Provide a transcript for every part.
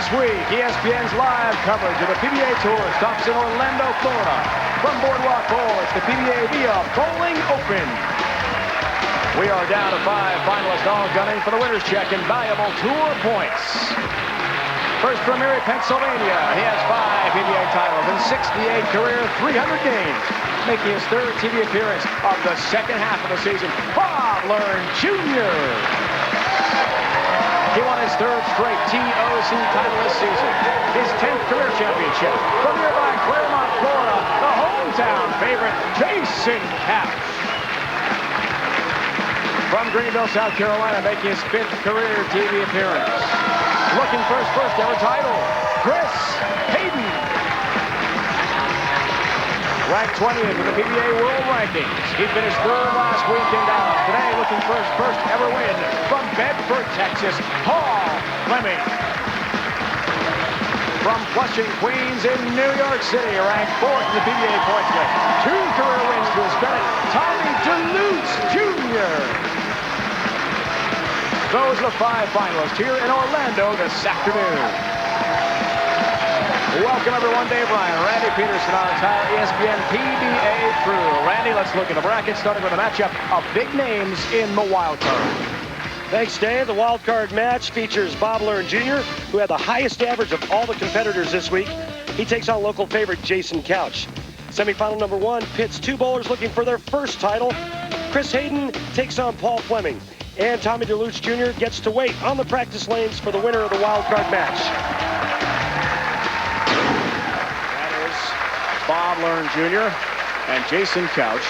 This week, ESPN's live coverage of the PBA Tour stops in Orlando, Florida. From Boardwalk Bowl, it's the PBA VIA Bowling Open. We are down to 5 finalists, all gunning for the winner's check and valuable tour points. First from Erie, Pennsylvania. He has 5 PBA titles and 68 career 300 games, making his 3rd TV appearance of the second half of the season. Bob Learn Jr. He won his 3rd straight TOC title this season. His 10th career championship. From nearby Claremont, Florida, the hometown favorite, Jason Couch. From Greenville, South Carolina, making his 5th career TV appearance. Looking for his 1st ever title, Chris Hayden. Ranked 20th in the PBA World Rankings. He finished 3rd last week in Dallas. Today, looking for his 1st ever win from Bedford, Texas, Fleming. From Flushing, Queens in New York City, ranked 4th in the PBA points list. 2 career wins to his credit, Tommy Delutz Jr. Those are the 5 finalists here in Orlando this afternoon. Welcome, everyone. Dave Ryan, Randy Peterson, our entire ESPN PBA crew. Randy, let's look at the bracket, starting with a matchup of big names in the wild card. Thanks, Dave. The wild card match features Bob Learn Jr., who had the highest average of all the competitors this week. He takes on local favorite Jason Couch. Semifinal number 1 pits 2 bowlers looking for their 1st title. Chris Hayden takes on Paul Fleming. And Tommy Delutz Jr. gets to wait on the practice lanes for the winner of the wild card match. Bob Learn Jr. and Jason Couch.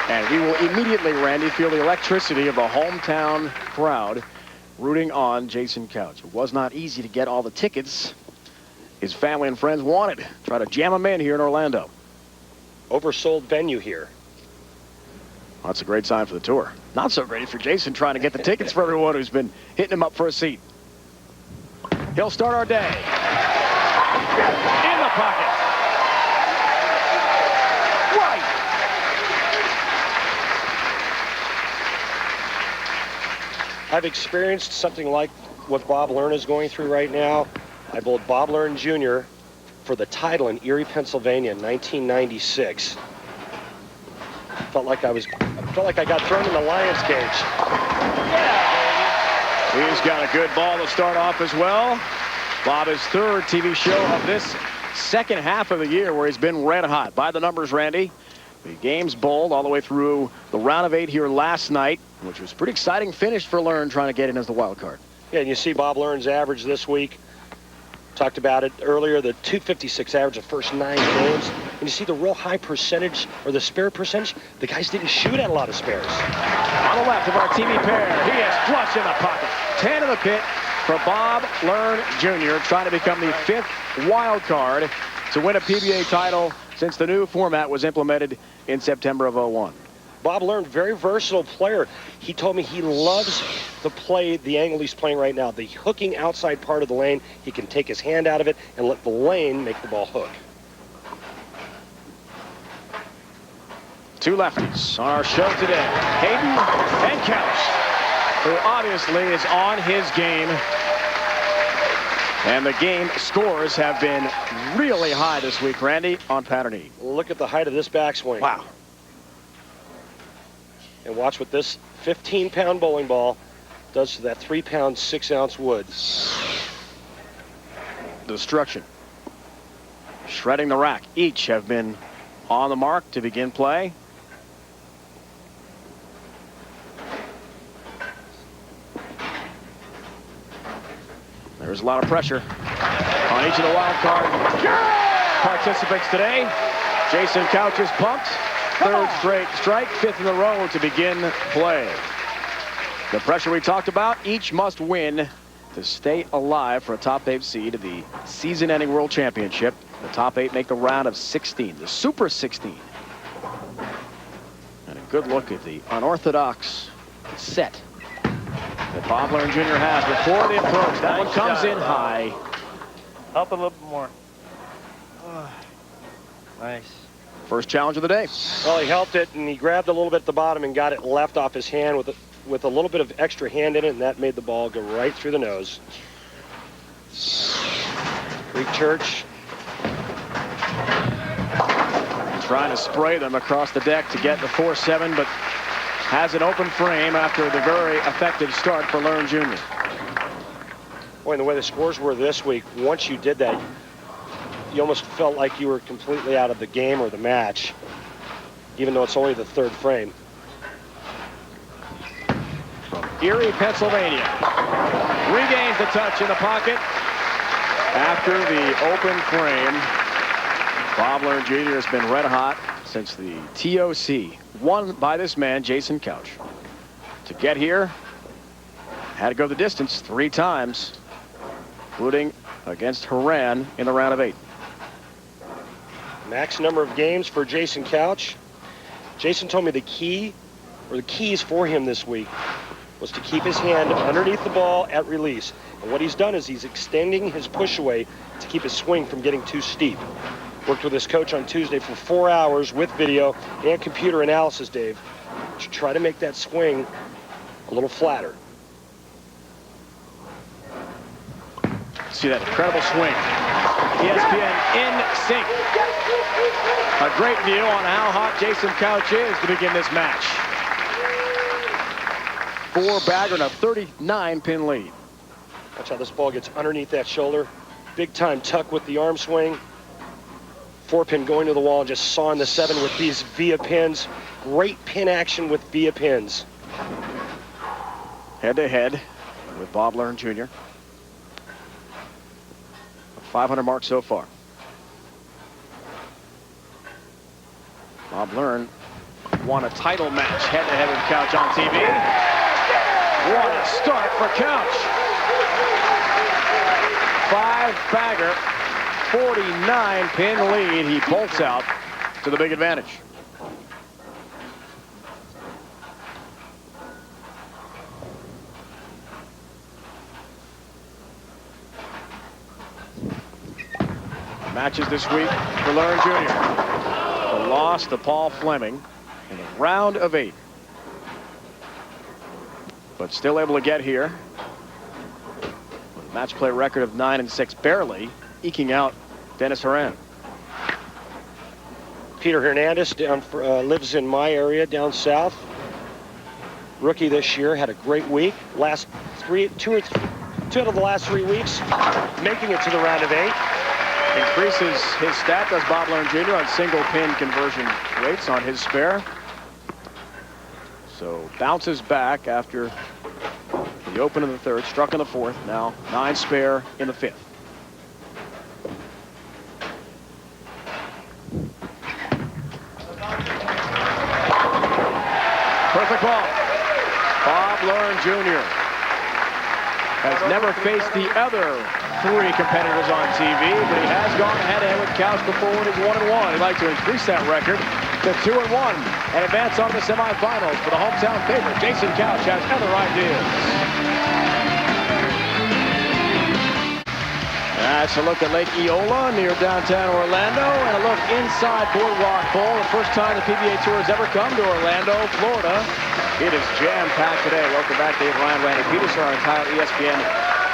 And we will immediately, Randy, feel the electricity of the hometown crowd rooting on Jason Couch. It was not easy to get all the tickets his family and friends wanted. Try to jam them in here in Orlando. Oversold venue here. Well, that's a great sign for the tour. Not so great for Jason trying to get the tickets for everyone who's been hitting him up for a seat. He'll start our day. In the pocket. I've experienced something like what Bob Learn is going through right now. I bowled Bob Learn Jr. for the title in Erie, Pennsylvania in 1996. Felt like I got thrown in the lion's cage. Yeah. He's got a good ball to start off as well. Bob, his 3rd TV show of this second half of the year where he's been red hot. By the numbers, Randy. The game's bowled all the way through the round of 8 here last night, which was a pretty exciting finish for Learn trying to get in as the wild card. Yeah, and you see Bob Learn's average this week. Talked about it earlier, the 256 average the first 9 games. And you see the real high percentage, or the spare percentage. The guys didn't shoot at a lot of spares. On the left of our TV pair, he is flush in the pocket. 10 of the pit for Bob Learn Jr., trying to become the 5th wild card to win a PBA title since the new format was implemented in September of '01. Bob Learn, very versatile player. He told me he loves to play the angle he's playing right now, the hooking outside part of the lane. He can take his hand out of it and let the lane make the ball hook. 2 lefties on our show today. Hayden and Couch, who obviously is on his game. And the game scores have been really high this week, Randy, on pattern E. Look at the height of this backswing. Wow. And watch what this 15-pound bowling ball does to that 3-pound, 6-ounce wood. Destruction. Shredding the rack. Each have been on the mark to begin play. There's a lot of pressure on each of the wild card participants today. Jason Couch is pumped. 3rd straight strike, 5th in a row to begin play. The pressure we talked about, each must win to stay alive for a top 8 seed of the season-ending World Championship. The top 8 make the round of 16, the Super 16. And a good look at the unorthodox set that Bob Learn Jr. has before the approach. That one comes in high. Help a little bit more. Nice. First challenge of the day. Well, he helped it, and he grabbed a little bit at the bottom and got it left off his hand with a little bit of extra hand in it, and that made the ball go right through the nose. Greek Church. Trying to spray them across the deck to get the 4-7, but has an open frame after the very effective start for Learn Jr. Boy, and the way the scores were this week, once you did that, you almost felt like you were completely out of the game or the match, even though it's only the third frame. From Erie, Pennsylvania. Regains the touch in the pocket after the open frame. Bob Learn Jr. has been red hot since the TOC. Won by this man, Jason Couch. To get here, had to go the distance 3 times, including against Haran in the round of 8. Max number of games for Jason Couch. Jason told me the key, or the keys for him this week, was to keep his hand underneath the ball at release. And what he's done is he's extending his push away to keep his swing from getting too steep. Worked with his coach on Tuesday for 4 hours with video and computer analysis, Dave, to try to make that swing a little flatter. See that incredible swing. ESPN in sync. A great view on how hot Jason Couch is to begin this match. 4-bagger and a 39-pin lead. Watch how this ball gets underneath that shoulder. Big time tuck with the arm swing. 4-pin going to the wall and just sawing the 7 with these VIA pins. Great pin action with VIA pins. Head-to-head with Bob Learn Jr. A 500 mark so far. Bob Learn won a title match head-to-head with Couch on TV. What a start for Couch. 5-bagger. 49-pin lead. He bolts out to the big advantage. Matches this week for Learn Jr. The loss to Paul Fleming in the round of 8. But still able to get here. With a match play record of 9-6, barely eking out Dennis Haran. Peter Hernandez lives in my area down south. Rookie this year, had a great week. Two out of the last 3 weeks, making it to the round of 8. Increases his stat, does Bob Learn Jr. on single pin conversion rates on his spare. So bounces back after the open in the 3rd, struck in the 4th, now 9 spare in the 5th. Perfect ball. Bob Learn Jr. has never faced the other 3 competitors on TV, but he has gone head-to-head with Couch before when he's 1-1. He'd like to increase that record to 2-1 and advance on to the semifinals for the hometown favorite. Jason Couch has other ideas. That's a look at Lake Eola near downtown Orlando, and a look inside Boardwalk Bowl. The first time the PBA Tour has ever come to Orlando, Florida. It is jam-packed today. Welcome back, Dave Ryan, Randy Peterson, our entire ESPN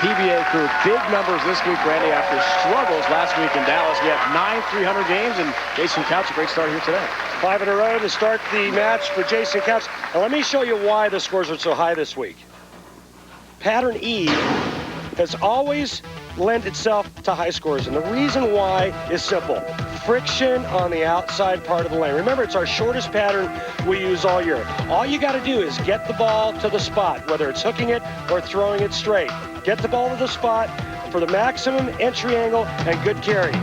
PBA crew. Big numbers this week, Randy, after struggles last week in Dallas. We have 9 300 games, and Jason Couch, a great start here today. 5 in a row to start the match for Jason Couch. And let me show you why the scores are so high this week. Pattern E has always lent itself to high scores, and the reason why is simple. Friction on the outside part of the lane. Remember, it's our shortest pattern we use all year. All you got to do is get the ball to the spot, whether it's hooking it or throwing it straight. Get the ball to the spot for the maximum entry angle and good carry.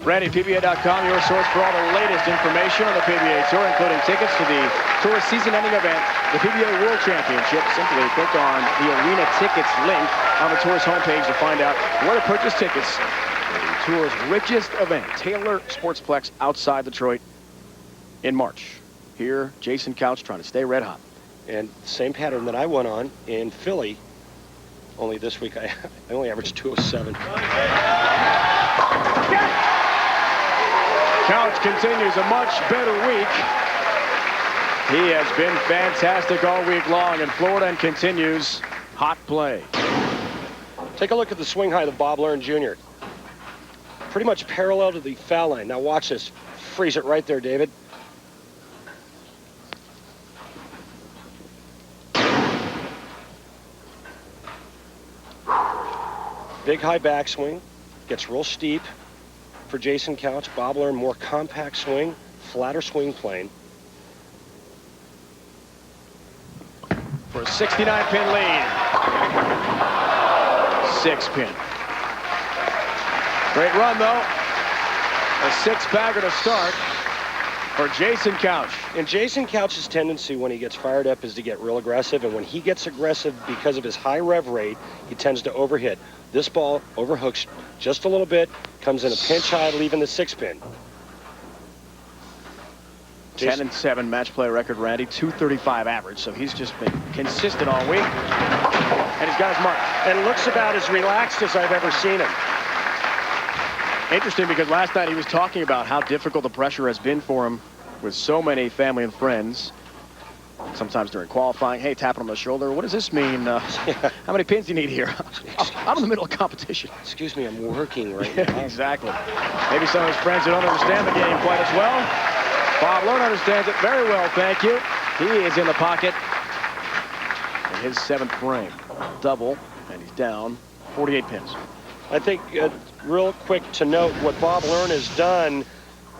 Randy, PBA.com, your source for all the latest information on the PBA Tour, including tickets to the Tour season-ending event, the PBA World Championship. Simply click on the Arena Tickets link on the Tour's homepage to find out where to purchase tickets for the Tour's richest event, Taylor Sportsplex outside Detroit in March. Here, Jason Couch trying to stay red hot. And same pattern that I went on in Philly, only this week I only averaged 207. Couch continues a much better week. He has been fantastic all week long in Florida and continues hot play. Take a look at the swing height of Bob Learn Jr. Pretty much parallel to the foul line. Now watch this. Freeze it right there, David. Big high backswing. Gets real steep for Jason Couch. Bob Learn, more compact swing, flatter swing plane. For a 69-pin lead. 6-pin. Great run, though. A six-bagger to start for Jason Couch. And Jason Couch's tendency when he gets fired up is to get real aggressive. And when he gets aggressive because of his high rev rate, he tends to overhit. This ball overhooks just a little bit, comes in a pinch high, leaving the 6-pin. 10-7 match play record, Randy. 235 average, so he's just been consistent all week. And he's got his mark. And looks about as relaxed as I've ever seen him. Interesting, because last night he was talking about how difficult the pressure has been for him with so many family and friends. Sometimes during qualifying, hey, tapping on the shoulder. What does this mean? How many pins do you need here? I'm in the middle of competition. Excuse me, I'm working right now. Exactly. Maybe some of his friends who don't understand the game quite as well. Bob Learn understands it very well, thank you. He is in the pocket in his 7th frame. Double, and he's down 48 pins. I think real quick to note what Bob Learn has done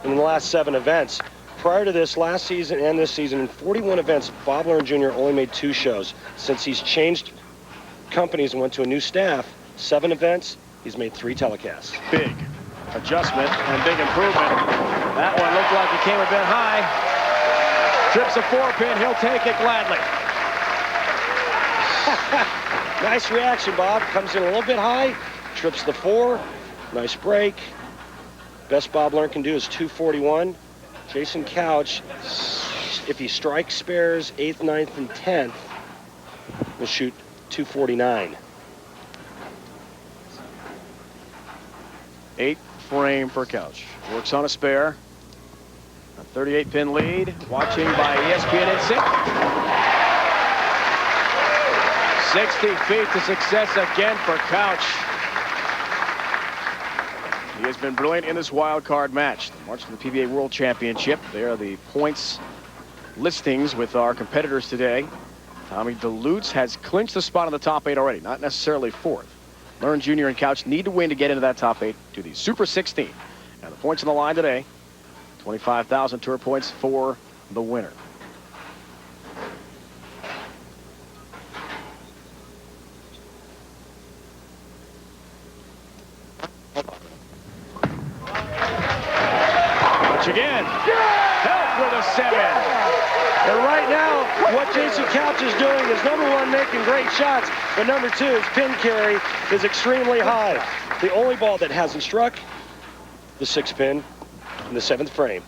in the last 7 events. Prior to this, last season and this season, in 41 events, Bob Learn Jr. only made 2 shows. Since he's changed companies and went to a new staff, 7 events, he's made 3 telecasts. Big adjustment and big improvement. That one looked like it came a bit high. Trips a 4-pin, he'll take it gladly. Nice reaction, Bob. Comes in a little bit high, trips the 4. Nice break. Best Bob Learn can do is 241. Jason Couch, if he strikes spares 8th, 9th, and 10th, will shoot 249. 8th frame for Couch. Works on a spare. A 38-pin lead. Watching by ESPN Insync. 60 feet to success again for Couch. He has been brilliant in this wild card match. The march to the PBA World Championship. There are the points listings with our competitors today. Tommy Delutz has clinched the spot in the top 8 already, not necessarily 4th. Learn Jr. and Couch need to win to get into that top 8 to the Super 16. And the points on the line today, 25,000 tour points for the winner. Again, help with a 7. And right now, what Jason Couch is doing is, number 1, making great shots, but number 2, his pin carry is extremely high. The only ball that hasn't struck, the 6-pin in the 7th frame.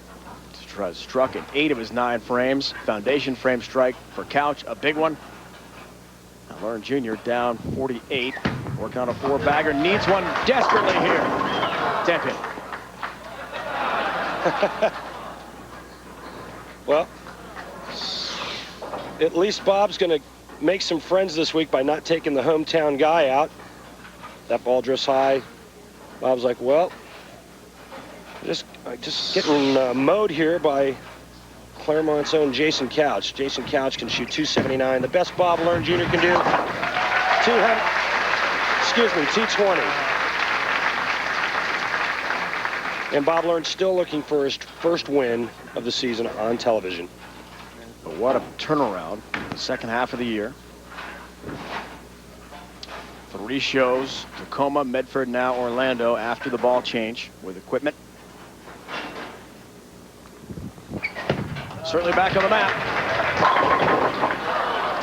Struck in 8 of his 9 frames. Foundation frame strike for Couch, a big one. Now Learn Jr. down 48. Working on a 4-bagger, needs one desperately here. 10-pin. Well, at least Bob's going to make some friends this week by not taking the hometown guy out. That ball drifts high. Bob's like, well, just getting mowed here by Claremont's own Jason Couch. Jason Couch can shoot 279. The best Bob Learn Jr. can do, 220. And Bob Learn's still looking for his first win of the season on television. But what a turnaround in the second half of the year. 3 shows, Tacoma, Medford, now Orlando after the ball change with equipment. Certainly back on the map.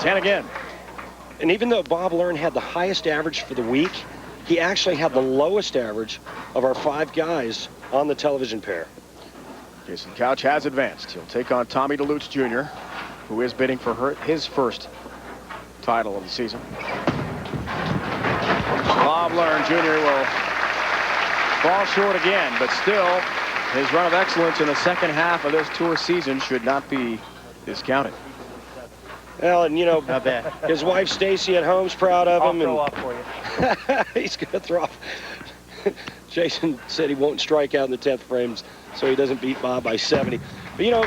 10 again. And even though Bob Learn had the highest average for the week, he actually had the lowest average of our 5 guys on the television pair. Jason Couch has advanced. He'll take on Tommy Delutz Jr., who is bidding for his first title of the season. Bob Learn Jr. will fall short again, but still, his run of excellence in the second half of this tour season should not be discounted. Well, and you know, Not bad. his wife Stacy at home's proud of I'll him. throw And off for you. he's going to throw off. Jason said he won't strike out in the 10th frames, so he doesn't beat Bob by 70. But you know,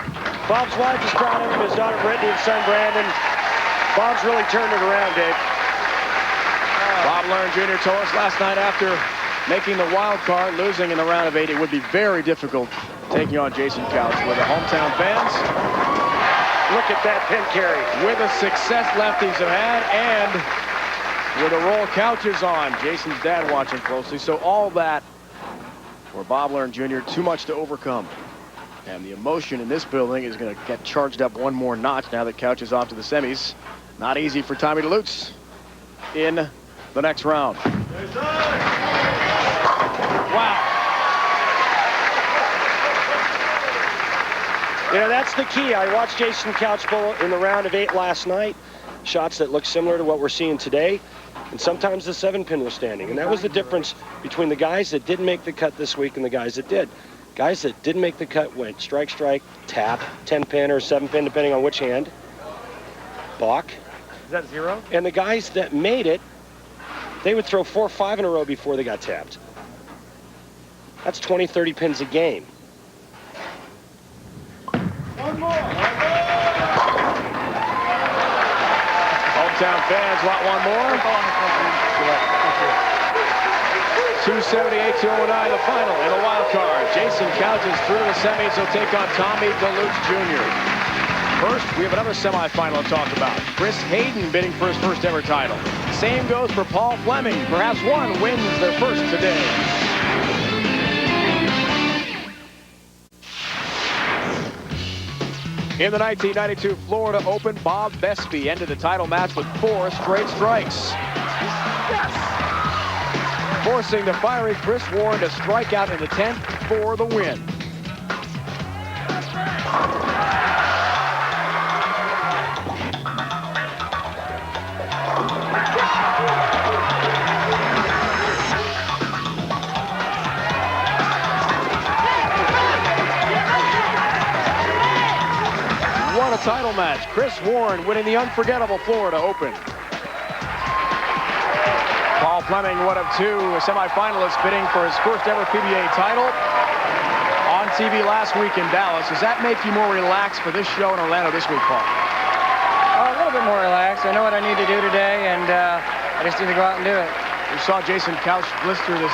Bob's wife is proud of him, his daughter Brittany and son Brandon. Bob's really turned it around, Dave. Bob Learn Jr. told us last night after making the wild card, losing in the round of 8, it would be very difficult taking on Jason Couch with the hometown fans. Look at that pin carry. With the success lefties have had and with the role Couch is on. Jason's dad watching closely. So all that for Bob Learn Jr. too much to overcome. And the emotion in this building is going to get charged up one more notch now that Couch is off to the semis. Not easy for Tommy Delutz in the next round. Wow. You know, that's the key. I watched Jason Couch bowl in the round of 8 last night. Shots that look similar to what we're seeing today. And sometimes the 7-pin was standing. And that was the difference between the guys that didn't make the cut this week and the guys that did. Guys that didn't make the cut went strike, strike, tap, 10-pin or 7-pin, depending on which hand. Balk. Is that 0? And the guys that made it, they would throw 4 or 5 in a row before they got tapped. That's 20, 30 pins a game. One more. Hometown fans want one more. 278-209, the final in the wild card. Jason Couch is through to the semis. He'll take on Tommy Delutz Jr. First, we have another semifinal to talk about. Chris Hayden bidding for his first ever title. Same goes for Paul Fleming. Perhaps one wins their first today. In the 1992 Florida Open, Bob Besby ended the title match with 4 straight strikes. Yes! Forcing the fiery Chris Warren to strike out in the 10th for the win. What a title match. Chris Warren winning the unforgettable Florida Open. Paul Fleming, one of 2 semifinalists bidding for his first ever PBA title on TV last week in Dallas. Does that make you more relaxed for this show in Orlando this week, Paul? A little bit more relaxed. I know what I need to do today, and I just need to go out and do it. We saw Jason Couch blister this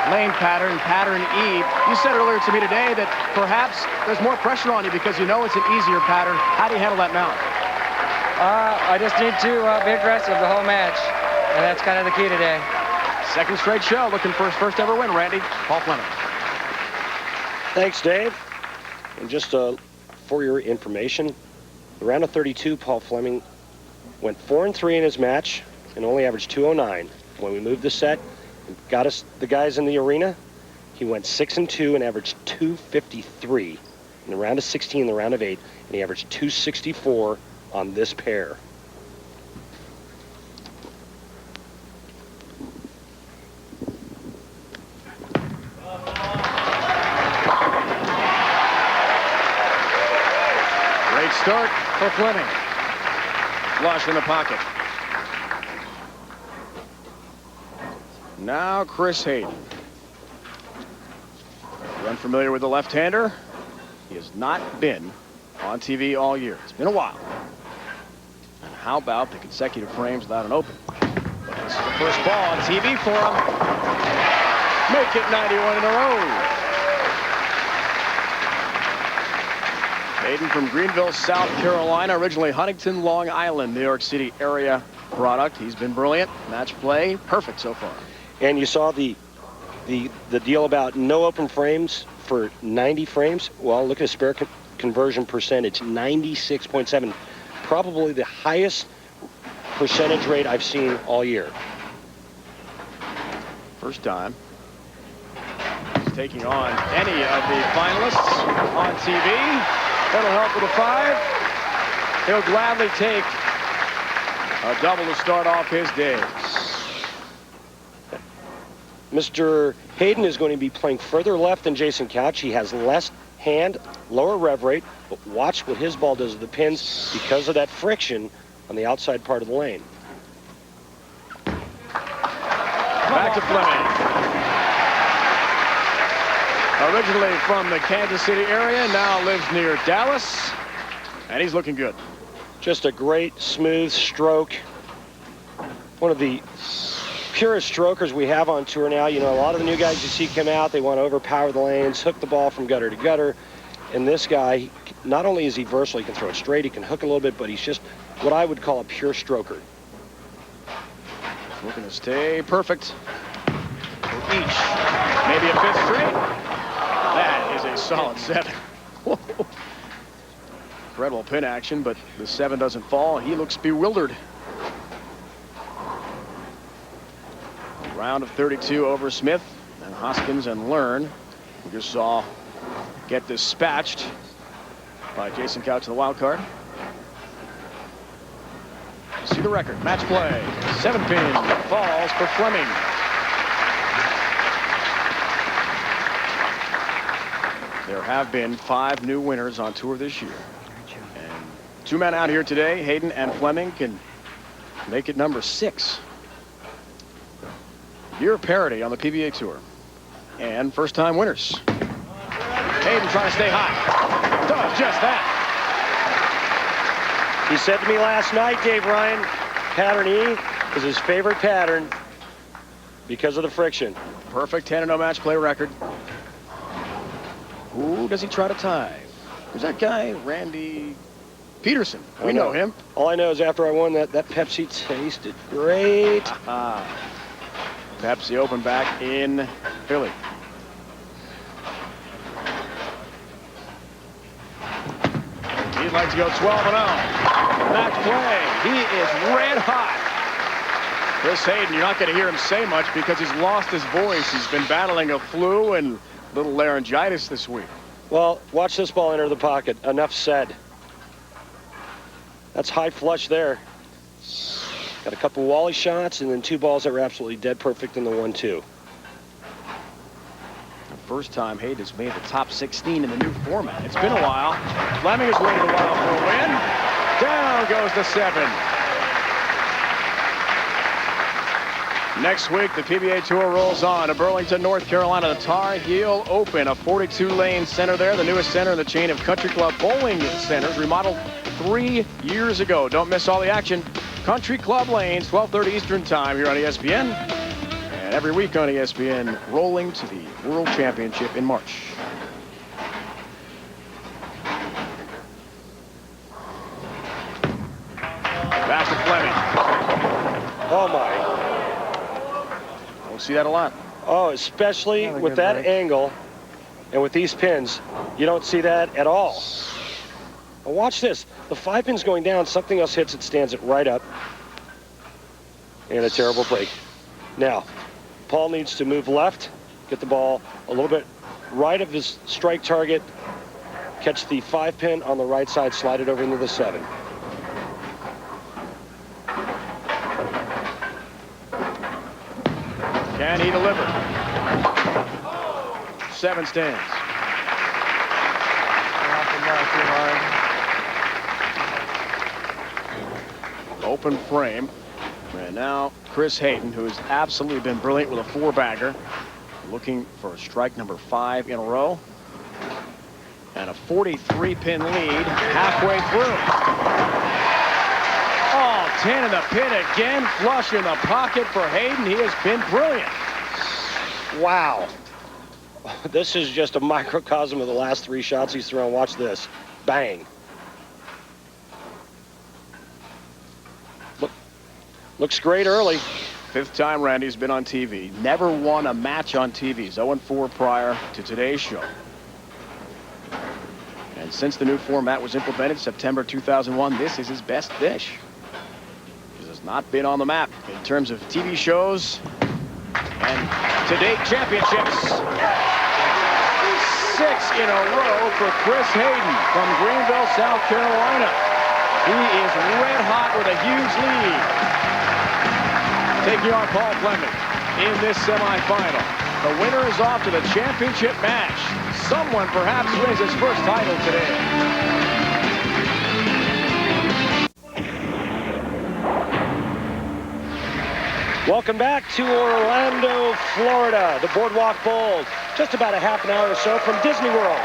lane pattern E. You said earlier to me today that perhaps there's more pressure on you because you know it's an easier pattern. How do you handle that mount? I just need to be aggressive the whole match, and that's kind of the key today. Second straight show, looking for his first ever win, Randy. Paul Fleming. Thanks, Dave. And just for your information, the round of 32, Paul Fleming went 4-3 in his match and only averaged 209. When we moved the set and got us the guys in the arena, he went 6-2 and averaged 253 in the round of 16, the round of 8, and he averaged 264 on this pair. Great start for Fleming. Flush in the pocket. Now Chris Hayden. You're unfamiliar with the left-hander? He has not been on TV all year. It's been a while. And how about the consecutive frames without an open? But this is the first ball on TV for him. Make it 91 in a row. Hayden from Greenville, South Carolina, originally Huntington, Long Island, New York City area product. He's been brilliant. Match play, perfect so far. And you saw the deal about no open frames for 90 frames. Well, look at his spare conversion percentage, 96.7. Probably the highest percentage rate I've seen all year. First time he's taking on any of the finalists on TV. That'll help with a 5. He'll gladly take a double to start off his day. Mr. Hayden is going to be playing further left than Jason Couch. He has less hand, lower rev rate, but watch what his ball does to the pins because of that friction on the outside part of the lane. Back to Fleming. Originally from the Kansas City area, now lives near Dallas, and he's looking good. Just a great, smooth stroke. One of the purest strokers we have on tour now. You know, a lot of the new guys you see come out, they want to overpower the lanes, hook the ball from gutter to gutter. And this guy, not only is he versatile, he can throw it straight, he can hook a little bit, but he's just what I would call a pure stroker. Looking to stay perfect for each. Maybe a fifth straight. That is a solid 7. Whoa. Incredible pin action, but the 7 doesn't fall. He looks bewildered. Round of 32 over Smith and Hoskins and Learn. We just saw get dispatched by Jason Couch to the wild card. See the record. Match play. 7-pin falls for Fleming. There have been 5 new winners on tour this year. And 2 men out here today, Hayden and Fleming, can make it number 6. Year parity on the PBA Tour. And first-time winners. Hayden trying to stay high. Does just that. He said to me last night, Dave Ryan, pattern E is his favorite pattern because of the friction. Perfect 10-0 match play record. Who does he try to tie? Who's that guy? Randy Peterson. We know him. All I know is after I won that Pepsi tasted great. Pepsi Open back in Philly. He'd like to go 12-0. Match play. He is red hot. Chris Hayden, you're not going to hear him say much because he's lost his voice. He's been battling a flu and a little laryngitis this week. Well, watch this ball enter the pocket. Enough said. That's high flush there. Got a couple Wally shots and then 2 balls that were absolutely dead perfect in the 1-2. The first time Hayden has made the top 16 in the new format. It's been a while. Fleming has waited a while for a win. Down goes the 7. Next week, the PBA Tour rolls on to Burlington, North Carolina, the Tar Heel Open, a 42-lane center there, the newest center in the chain of country club bowling centers, remodeled 3 years ago. Don't miss all the action. Country Club Lanes, 12:30 Eastern Time here on ESPN. And every week on ESPN, rolling to the World Championship in March. Back to Fleming. Oh, my. Don't see that a lot. Oh, especially with that angle and with these pins, you don't see that at all. Now watch this. The 5 pin's going down, something else hits it, stands it right up. And a terrible break. Now, Paul needs to move left, get the ball a little bit right of his strike target, catch the 5 pin on the right side, slide it over into the 7. Can he deliver? 7 stands. Open frame. And now Chris Hayden, who has absolutely been brilliant with a 4-bagger, looking for strike number 5 in a row. And a 43-pin lead halfway through. Oh, 10 in the pin again. Flush in the pocket for Hayden. He has been brilliant. Wow. This is just a microcosm of the last 3 shots he's thrown. Watch this. Bang. Looks great early. 5th time Randy's been on TV. Never won a match on TV. He's 0-4 prior to today's show. And since the new format was implemented September 2001, this is his best dish. He has not been on the map in terms of TV shows and to-date championships. 6 in a row for Chris Hayden from Greenville, South Carolina. He is red hot with a huge lead. Taking on Paul Fleming in this semifinal. The winner is off to the championship match. someone perhaps wins his first title today. Welcome back to Orlando, Florida. The Boardwalk Bowl, just about a half an hour or so from Disney World.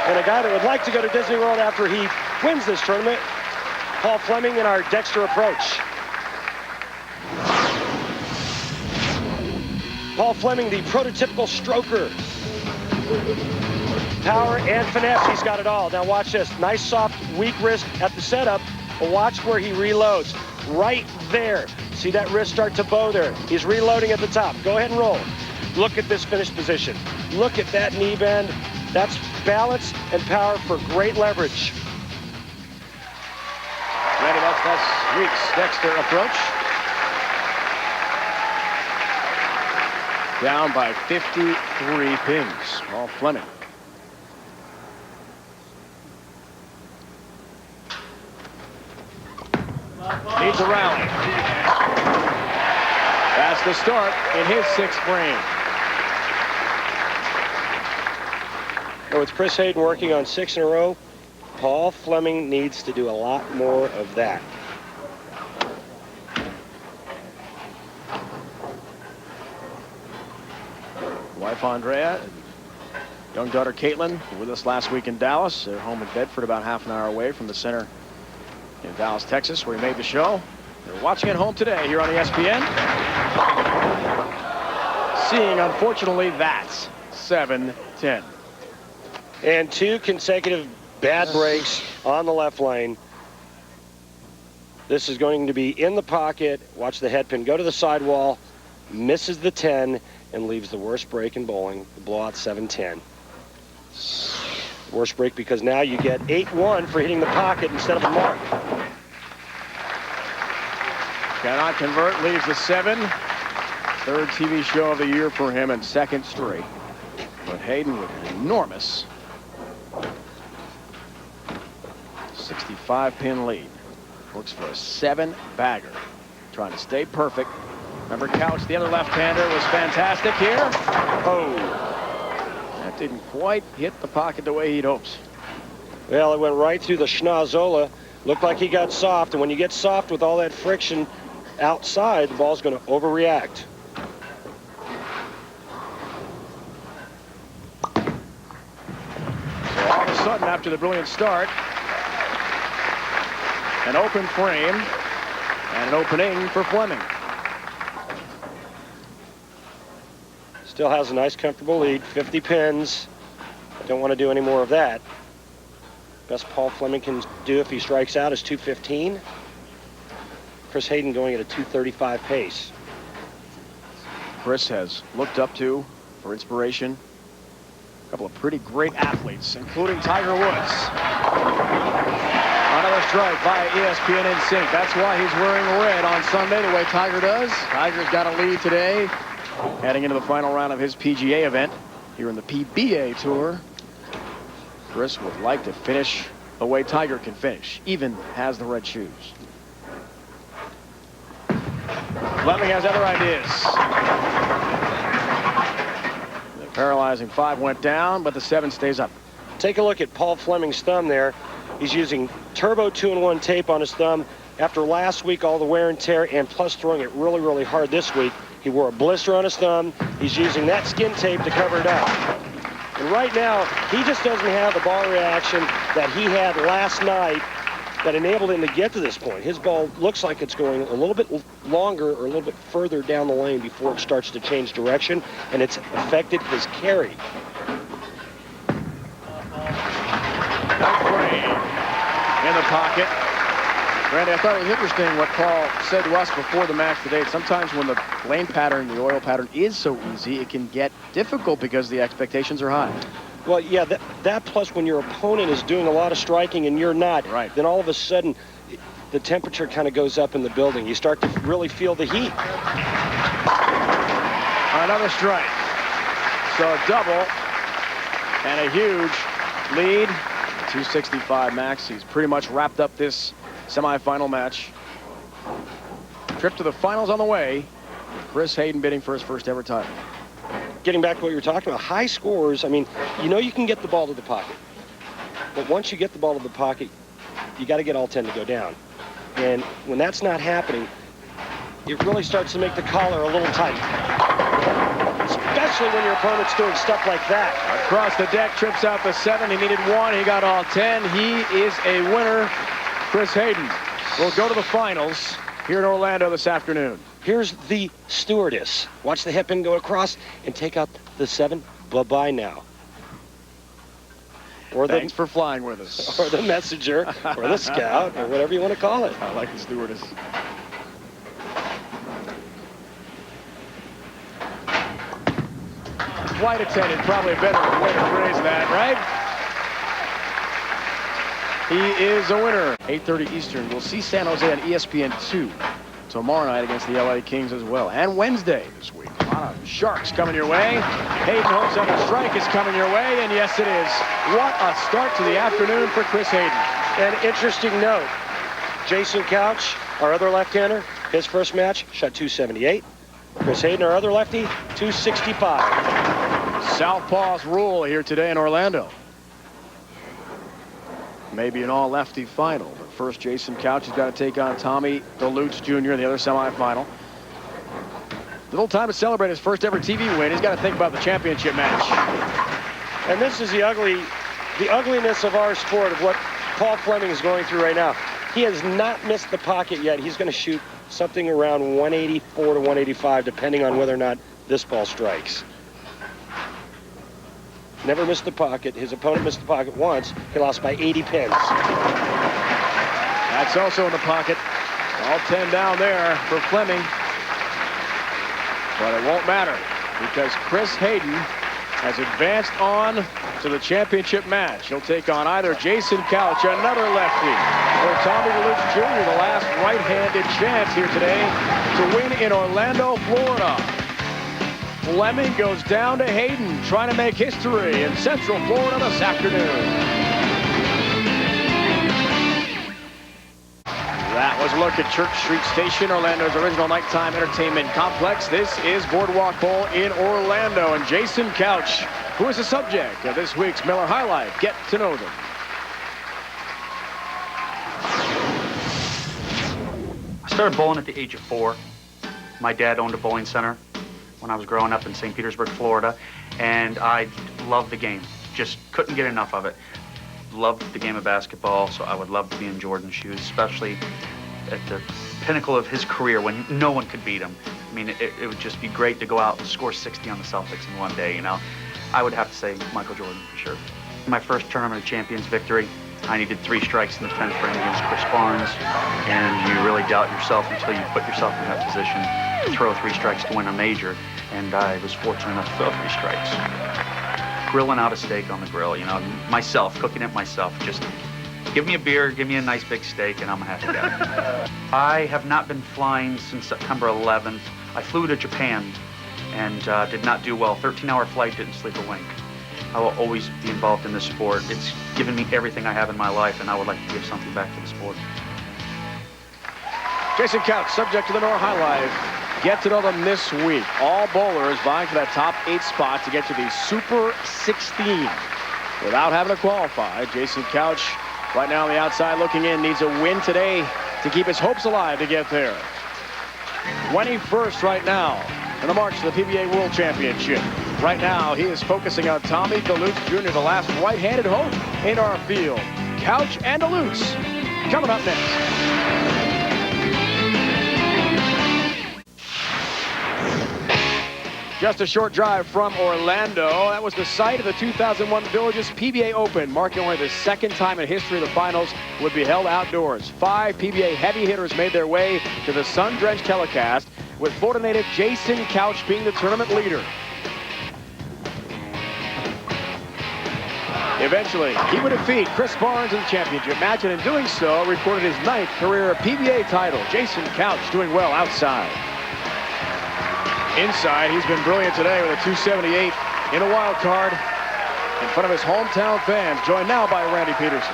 And a guy that would like to go to Disney World after he wins this tournament, Paul Fleming in our Dexter approach. Paul Fleming, the prototypical stroker. Power and finesse, he's got it all. Now watch this, nice soft, weak wrist at the setup, but watch where he reloads. Right there. See that wrist start to bow there. He's reloading at the top. Go ahead and roll. Look at this finish position. Look at that knee bend. That's balance and power for great leverage. Ready, that's Weeks' Dexter approach. Down by 53 pins. Paul Fleming. Needs a rally. That's the start in his 6th frame. With Chris Hayden working on 6 in a row, Paul Fleming needs to do a lot more of that. Wife Andrea, young daughter Caitlin, with us last week in Dallas. They're home in Bedford, about half an hour away from the center in Dallas, Texas, where he made the show. They're watching at home today here on ESPN. Seeing, unfortunately, that's 7-10. And 2 consecutive bad breaks on the left lane. This is going to be in the pocket. Watch the head pin go to the sidewall, misses the 10, and leaves the worst break in bowling, the blowout 7-10. Worst break because now you get 8-1 for hitting the pocket instead of a mark. Cannot convert, leaves the 7. 3rd TV show of the year for him and 2nd straight. But Hayden with an enormous 65-pin lead. Looks for a 7-bagger. Trying to stay perfect. Remember Couch, the other left-hander, was fantastic here. Oh, that didn't quite hit the pocket the way he'd hoped. Well, it went right through the schnozola. Looked like he got soft, and when you get soft with all that friction outside, the ball's going to overreact. So all of a sudden, after the brilliant start, an open frame and an opening for Fleming. Still has a nice, comfortable lead, 50 pins. Don't want to do any more of that. Best Paul Fleming can do if he strikes out is 215. Chris Hayden going at a 235 pace. Chris has looked up to for inspiration a couple of pretty great athletes, including Tiger Woods. Another strike by ESPN in sync. That's why he's wearing red on Sunday the way Tiger does. Tiger's got a lead today, heading into the final round of his PGA event here in the PBA Tour. Chris would like to finish the way Tiger can finish, even has the red shoes. Fleming has other ideas. The paralyzing 5 went down, but the 7 stays up. Take a look at Paul Fleming's thumb there. He's using turbo 2-in-1 tape on his thumb. After last week, all the wear and tear, and plus throwing it really, really hard this week, he wore a blister on his thumb. He's using that skin tape to cover it up. And right now, he just doesn't have the ball reaction that he had last night that enabled him to get to this point. His ball looks like it's going a little bit longer or a little bit further down the lane before it starts to change direction, and it's affected his carry. In the pocket. Randy, I thought it was interesting what Paul said to us before the match today. Sometimes when the lane pattern, the oil pattern is so easy, it can get difficult because the expectations are high. Well, yeah, that plus when your opponent is doing a lot of striking and you're not, right, then all of a sudden the temperature kind of goes up in the building. You start to really feel the heat. Another strike. So a double and a huge lead. 265 max. He's pretty much wrapped up this semifinal match. Trip to the finals on the way. Chris Hayden bidding for his first ever title. getting back to what you were talking about, high scores, I mean, you know you can get the ball to the pocket. But once you get the ball to the pocket, you got to get all 10 to go down. And when that's not happening, it really starts to make the collar a little tight. Especially when your opponent's doing stuff like that. Across the deck, trips out the 7. He needed 1. He got all 10. He is a winner. Chris Hayden will go to the finals here in Orlando this afternoon. Here's the stewardess. Watch the hairpin go across and take out the 7. Bye-bye now. Or Thanks for flying with us. Or the messenger, or the scout, or whatever you want to call it. I like the stewardess. Flight attendant, probably a better way to phrase that, right? He is a winner. 8:30 Eastern. We'll see San Jose on ESPN2 tomorrow night against the LA Kings as well. And Wednesday this week. A lot of Sharks coming your way. Hayden hopes on a strike is coming your way, and yes, it is. What a start to the afternoon for Chris Hayden. An interesting note. Jason Couch, our other left-hander, his first match, shot .278. Chris Hayden, our other lefty, .265. Southpaws rule here today in Orlando. Maybe an all-lefty final. But first, Jason Couch has got to take on Tommy Delutz Jr. in the other semifinal. Little time to celebrate his first ever TV win. He's got to think about the championship match. And this is the ugliness of our sport, of what Paul Fleming is going through right now. He has not missed the pocket yet. He's going to shoot something around 184 to 185, depending on whether or not this ball strikes. Never missed the pocket. His opponent missed the pocket once. He lost by 80 pins. That's also in the pocket. All 10 down there for Fleming. But it won't matter because Chris Hayden has advanced on to the championship match. He'll take on either Jason Couch, another lefty, or Tommy Delutz Jr., the last right-handed chance here today to win in Orlando, Florida. Fleming goes down to Hayden, trying to make history in Central Florida this afternoon. That was a look at Church Street Station, Orlando's original nighttime entertainment complex. This is Boardwalk Bowl in Orlando, and Jason Couch, who is the subject of this week's Miller Highlight. Get to know them. I started bowling at the age of 4. My dad owned a bowling center when I was growing up in St. Petersburg, Florida, and I loved the game. Just couldn't get enough of it. Loved the game of basketball, so I would love to be in Jordan's shoes, especially at the pinnacle of his career when no one could beat him. I mean, it would just be great to go out and score 60 on the Celtics in one day, you know. I would have to say Michael Jordan for sure. My first Tournament of Champions victory, I needed 3 strikes in the 10th frame against Chris Barnes, and you really doubt yourself until you put yourself in that position to throw 3 strikes to win a major, and I was fortunate enough to throw 3 strikes. Grilling out a steak on the grill, you know, myself, cooking it myself. Just give me a beer, give me a nice big steak, and I'm a happy guy. I have not been flying since September 11th. I flew to Japan and did not do well. 13-hour flight, didn't sleep a wink. I will always be involved in this sport. It's given me everything I have in my life, and I would like to give something back to the sport. Jason Couch, subject to the Miller Highlight. Get to know them this week. All bowlers vying for that top 8 spot to get to the Super 16 without having to qualify. Jason Couch, right now on the outside looking in, needs a win today to keep his hopes alive to get there. 21st right now in the march to the PBA World Championship. Right now, he is focusing on Tommy Delutz Jr., the last right-handed hope in our field. Couch and Delutz coming up next. Just a short drive from Orlando. That was the site of the 2001 Villages PBA Open, marking only the 2nd time in history the finals would be held outdoors. 5 PBA heavy hitters made their way to the sun-drenched telecast, with Florida native Jason Couch being the tournament leader. Eventually, he would defeat Chris Barnes in the championship match, and in doing so, recorded his 9th career PBA title. Jason Couch doing well outside. Inside, he's been brilliant today with a 278 in a wild card in front of his hometown fans, joined now by Randy Peterson.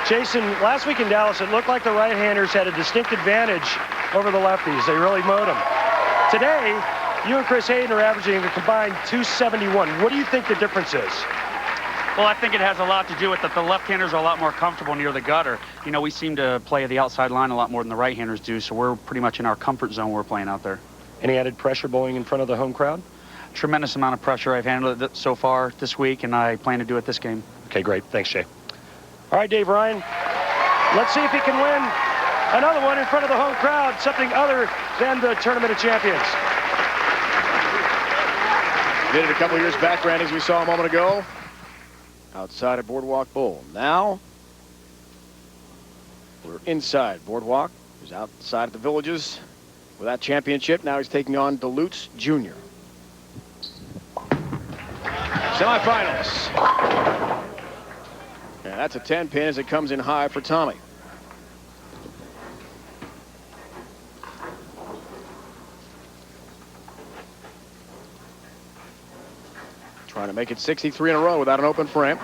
Jason, last week in Dallas, it looked like the right-handers had a distinct advantage over the lefties. They really mowed them. Today, You and Chris Hayden are averaging a combined 271. What do you think the difference is? Well, I think it has a lot to do with that the left-handers are a lot more comfortable near the gutter. You know, we seem to play the outside line a lot more than the right-handers do, so we're pretty much in our comfort zone when we're playing out there. Any added pressure bowling in front of the home crowd? Tremendous amount of pressure. I've handled it so far this week, and I plan to do it this game. Okay, great. Thanks, Jay. All right, Dave Ryan. Let's see if he can win another one in front of the home crowd, something other than the Tournament of Champions. Did it a couple years back, Randy, as we saw a moment ago, outside of Boardwalk Bowl. Now, we're inside Boardwalk. He's outside of the Villages with that championship. Now he's taking on Delutz Jr. Semifinals. And that's a 10-pin as it comes in high for Tommy. Trying to make it 63 in a row without an open frame.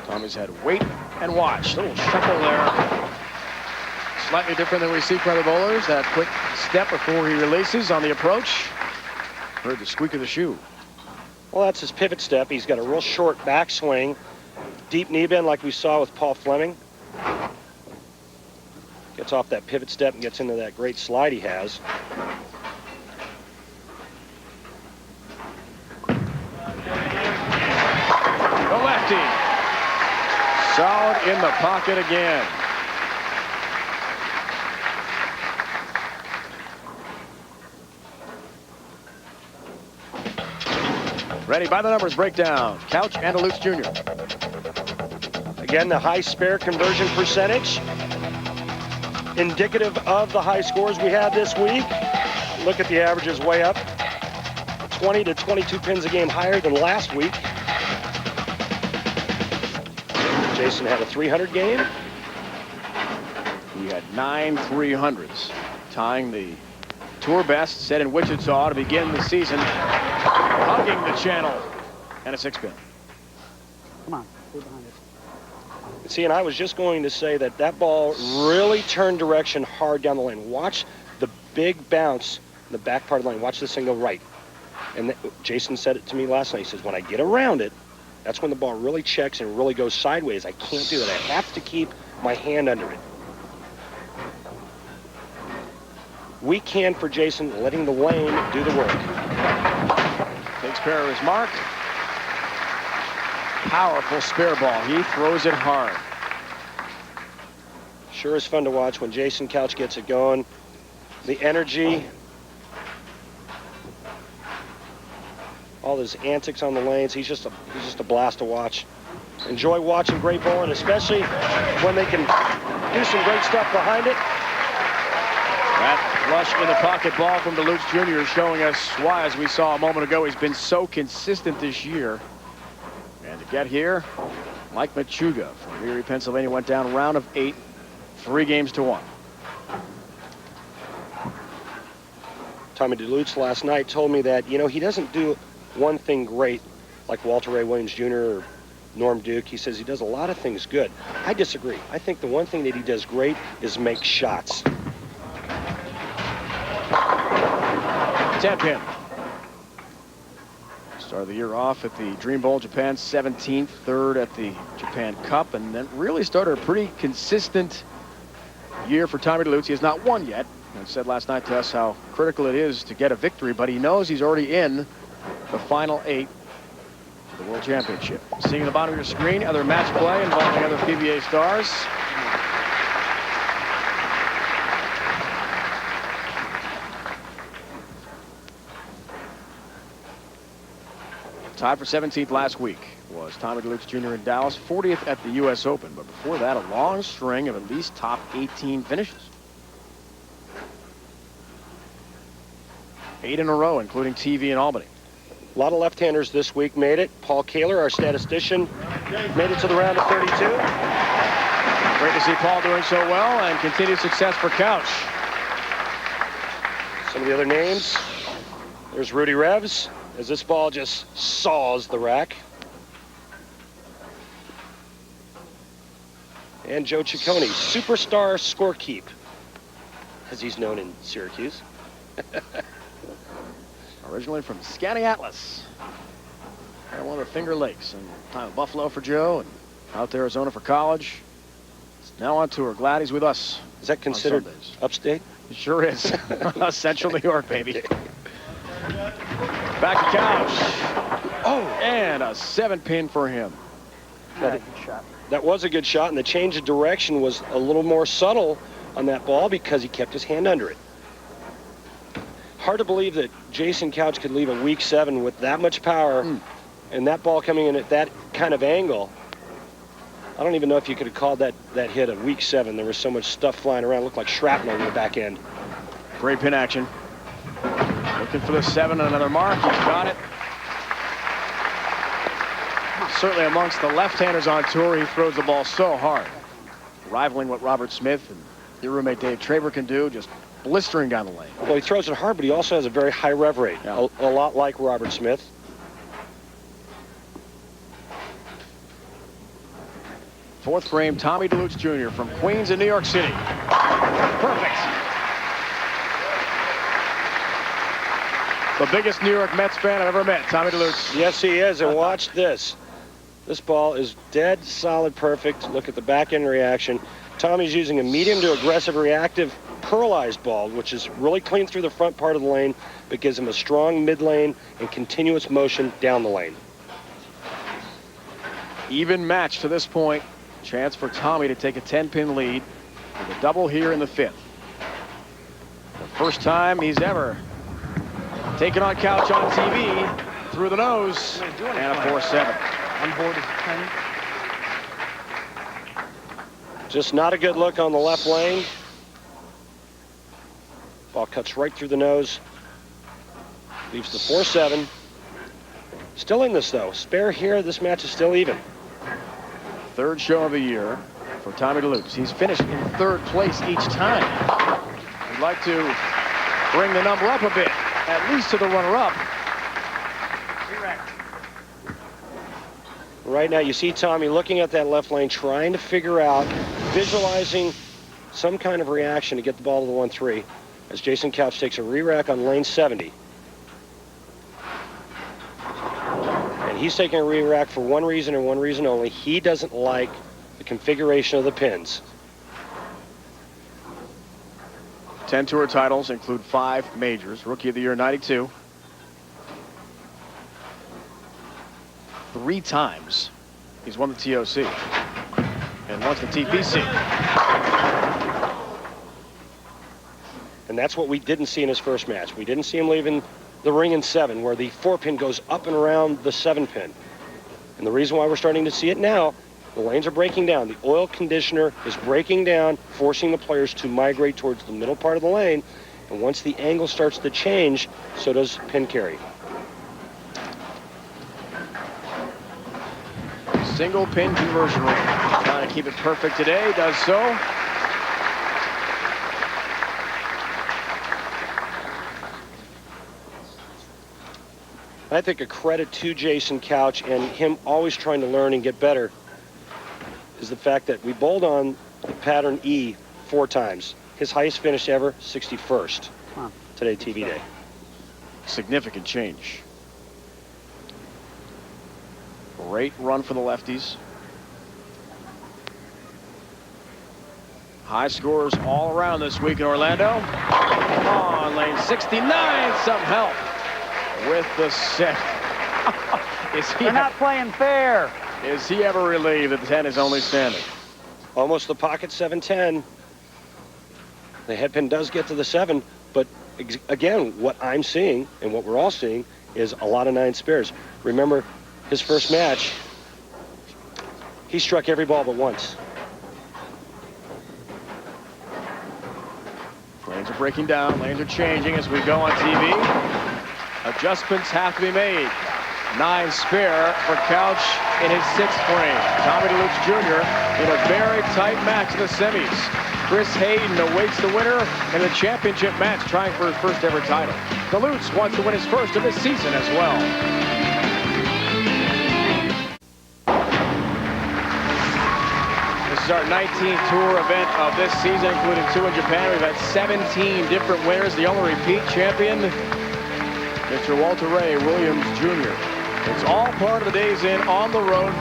Tommy's had wait and watch. A little shuffle there. Slightly different than we see from other bowlers. That quick step before he releases on the approach. Heard the squeak of the shoe. Well, that's his pivot step. He's got a real short backswing, deep knee bend like we saw with Paul Fleming. Gets off that pivot step and gets into that great slide he has. The lefty. Solid in the pocket again. Ready by the numbers breakdown. Couch and Delutz Jr. Again, the high spare conversion percentage, indicative of the high scores we had this week. Look at the averages way up. 20 to 22 pins a game higher than last week. Jason had a 300 game. He had 9 300s, tying the tour best set in Wichita to begin the season. Hugging the channel and a 6-pin. Come on, stay behind it. See, and I was just going to say that that ball really turned direction hard down the lane. Watch the big bounce in the back part of the lane. Watch this thing go right. And Jason said it to me last night. He says, when I get around it, that's when the ball really checks and really goes sideways. I can't do that. I have to keep my hand under it. We can for Jason, letting the lane do the work. Takes care of his mark. Powerful spare ball. He throws it hard. Sure is fun to watch when Jason Couch gets it going. The energy. All his antics on the lanes. He's just a blast to watch. Enjoy watching great bowling, especially when they can do some great stuff behind it. That flush in the pocket ball from Delutz Jr. is showing us why, as we saw a moment ago, he's been so consistent this year. And to get here, Mike Machuga from Erie, Pennsylvania, went down round of 8, 3-1. Tommy Delutz last night told me that, you know, he doesn't do one thing great like Walter Ray Williams Jr. or Norm Duke. He says he does a lot of things good. I disagree. I think the one thing that he does great is make shots. 10-pin. Started the year off at the Dream Bowl Japan 17th, third at the Japan Cup, and then really started a pretty consistent year for Tommy Delutz. He has not won yet, and said last night to us how critical it is to get a victory, but he knows he's already in the final 8 of the World Championship. Seeing the bottom of your screen, other match play involving other PBA stars. Tied for 17th last week was Tommy Delutz Jr. in Dallas, 40th at the U.S. Open. But before that, a long string of at least top 18 finishes. 8 in a row, including TV in Albany. A lot of left-handers this week made it. Paul Kaler, our statistician, made it to the round of 32. Great to see Paul doing so well, and continued success for Couch. Some of the other names. There's Rudy Revs, as this ball just saws the rack. And Joe Ciccone, superstar scorekeep. as he's known in Syracuse. Originally from Skaneateles, one of the Finger Lakes, and time in Buffalo for Joe, and out to Arizona for college. He's now on tour. Glad he's with us. Is that considered upstate? It sure is. Central New York, baby. Back to Couch. Oh, and a 7-pin for him. That was a good shot, and the change of direction was a little more subtle on that ball because he kept his hand under it. Hard to believe that Jason Couch could leave a weak 7 with that much power and that ball coming in at that kind of angle. I don't even know if you could have called that hit a weak 7. There was so much stuff flying around. It looked like shrapnel in the back end. Great pin action. Looking for the 7 on another mark. He's got it. Certainly amongst the left-handers on tour, he throws the ball so hard. Rivaling what Robert Smith and your roommate Dave Traver can do, just blistering down the lane. Well, he throws it hard, but he also has a very high rev rate, a lot like Robert Smith. Fourth frame, Tommy Delutz Jr. from Queens in New York City. Perfect. The biggest New York Mets fan I've ever met, Tommy Delutz. Yes, he is, and watch this. This ball is dead, solid, perfect. Look at the back end reaction. Tommy's using a medium to aggressive reactive pearlized ball, which is really clean through the front part of the lane, but gives him a strong mid lane and continuous motion down the lane. Even match to this point. Chance for Tommy to take a 10-pin lead with a double here in the 5th. The first time he's ever taken on Couch on TV through the nose, and a 4-7. On board is 10. Just not a good look on the left lane. Ball cuts right through the nose. Leaves the 4-7. Still in this, though. Spare here. This match is still even. Third show of the year for Tommy Delutz. He's finished in 3rd place each time. I'd like to bring the number up a bit, at least to the runner-up. Right now, you see Tommy looking at that left lane, trying to figure out, visualizing some kind of reaction to get the ball to the 1-3, as Jason Couch takes a re-rack on lane 70. And he's taking a re-rack for one reason and one reason only. He doesn't like the configuration of the pins. 10 tour titles include 5 majors. Rookie of the Year, 92. 3 times he's won the TOC and once the TPC. And that's what we didn't see in his first match. We didn't see him leaving the ring in 7, where the 4-pin goes up and around the 7-pin. And the reason why we're starting to see it now, the lanes are breaking down. The oil conditioner is breaking down, forcing the players to migrate towards the middle part of the lane. And once the angle starts to change, so does pin carry. Single pin conversion rate. Trying to keep it perfect today. Does so. I think a credit to Jason Couch and him always trying to learn and get better is the fact that we bowled on the pattern E 4 times. His highest finish ever, 61st. Today, TV day. Significant change. Great run for the lefties. High scores all around this week in Orlando. On lane 69, some help with the set. They're not playing fair. Is he ever relieved that the 10 is only standing? Almost the pocket 7-10. The headpin does get to the 7, but again, what I'm seeing and what we're all seeing is a lot of 9 spares. Remember, his first match, he struck every ball but once. Lanes are breaking down, lanes are changing as we go on TV. Adjustments have to be made. 9 spare for Couch in his 6th frame. Tommy Delutz Jr. in a very tight match in the semis. Chris Hayden awaits the winner in the championship match, trying for his first ever title. Delutz wants to win his first of this season as well. is our 19th tour event of this season, including 2 in Japan. We've had 17 different winners. The only repeat champion, Mr. Walter Ray Williams Jr. It's all part of the Days Inn on the road.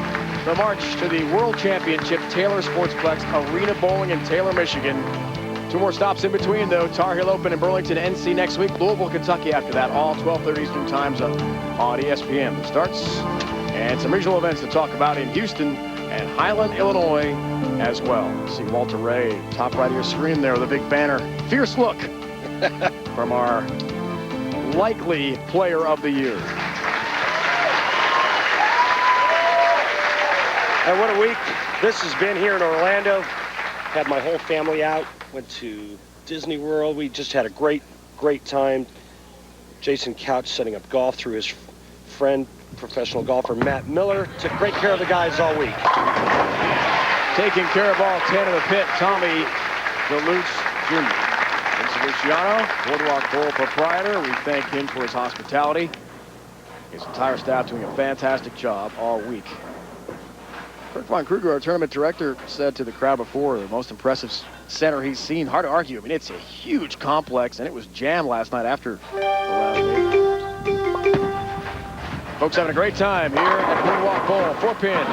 The march to the World Championship Taylor Sportsplex Arena Bowling in Taylor, Michigan. 2 more stops in between, though. Tar Heel Open in Burlington, NC next week. Louisville, Kentucky after that. All 12:30 Eastern Time Zone on ESPN. The starts and some regional events to talk about in Houston and Highland, Illinois as well. See Walter Ray, top right of your screen there with a big banner. Fierce look from our likely player of the year. And what a week this has been here in Orlando. Had my whole family out. Went to Disney World. We just had a great time. Jason Couch setting up golf through his friend, professional golfer Matt Miller. Took great care of the guys all week. Taking care of all 10 of the pit, Tommy Delutz Jr. Vince Luciano, Boardwalk Bowl proprietor. We thank him for his hospitality. His entire staff doing a fantastic job all week. Kurt Von Kruger, our tournament director, said to the crowd before, the most impressive center he's seen. Hard to argue. I mean, it's a huge complex, and it was jammed last night after the last day. Folks having a great time here at Boardwalk Bowl. 4-pin.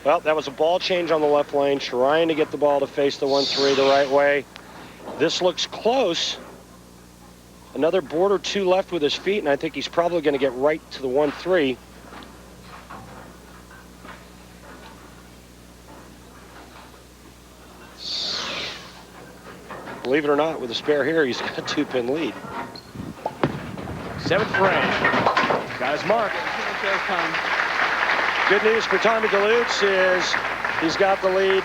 Well, that was a ball change on the left lane, trying to get the ball to face the 1-3 the right way. This looks close. Another board or 2 left with his feet, and I think he's probably going to get right to the 1-3. Believe it or not, with a spare here, he's got a 2-pin lead. 7th frame. Got his mark. Good news for Tommy Delutz is he's got the lead.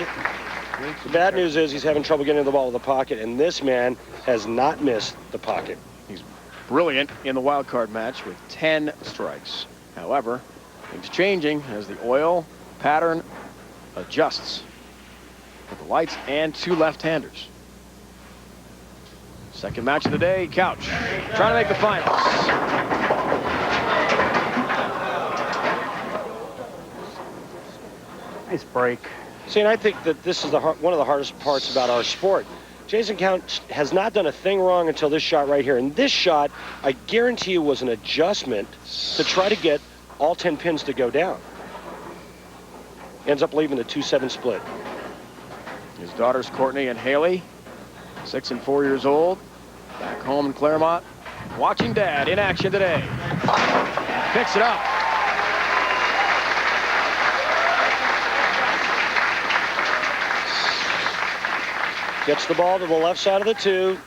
The bad news is he's having trouble getting the ball to the pocket, and this man has not missed the pocket. He's brilliant in the wild card match with 10 strikes. However, things changing as the oil pattern adjusts with the lights and 2 left-handers. Second match of the day, Couch trying to make the finals. Nice break. See, and I think that this is one of the hardest parts about our sport. Jason Couch has not done a thing wrong until this shot right here. And this shot, I guarantee you, was an adjustment to try to get all 10 pins to go down. Ends up leaving a 2-7 split. His daughters, Courtney and Haley, 6 and 4 years old, back home in Claremont, watching Dad in action today. Picks it up. Gets the ball to the left side of the 2.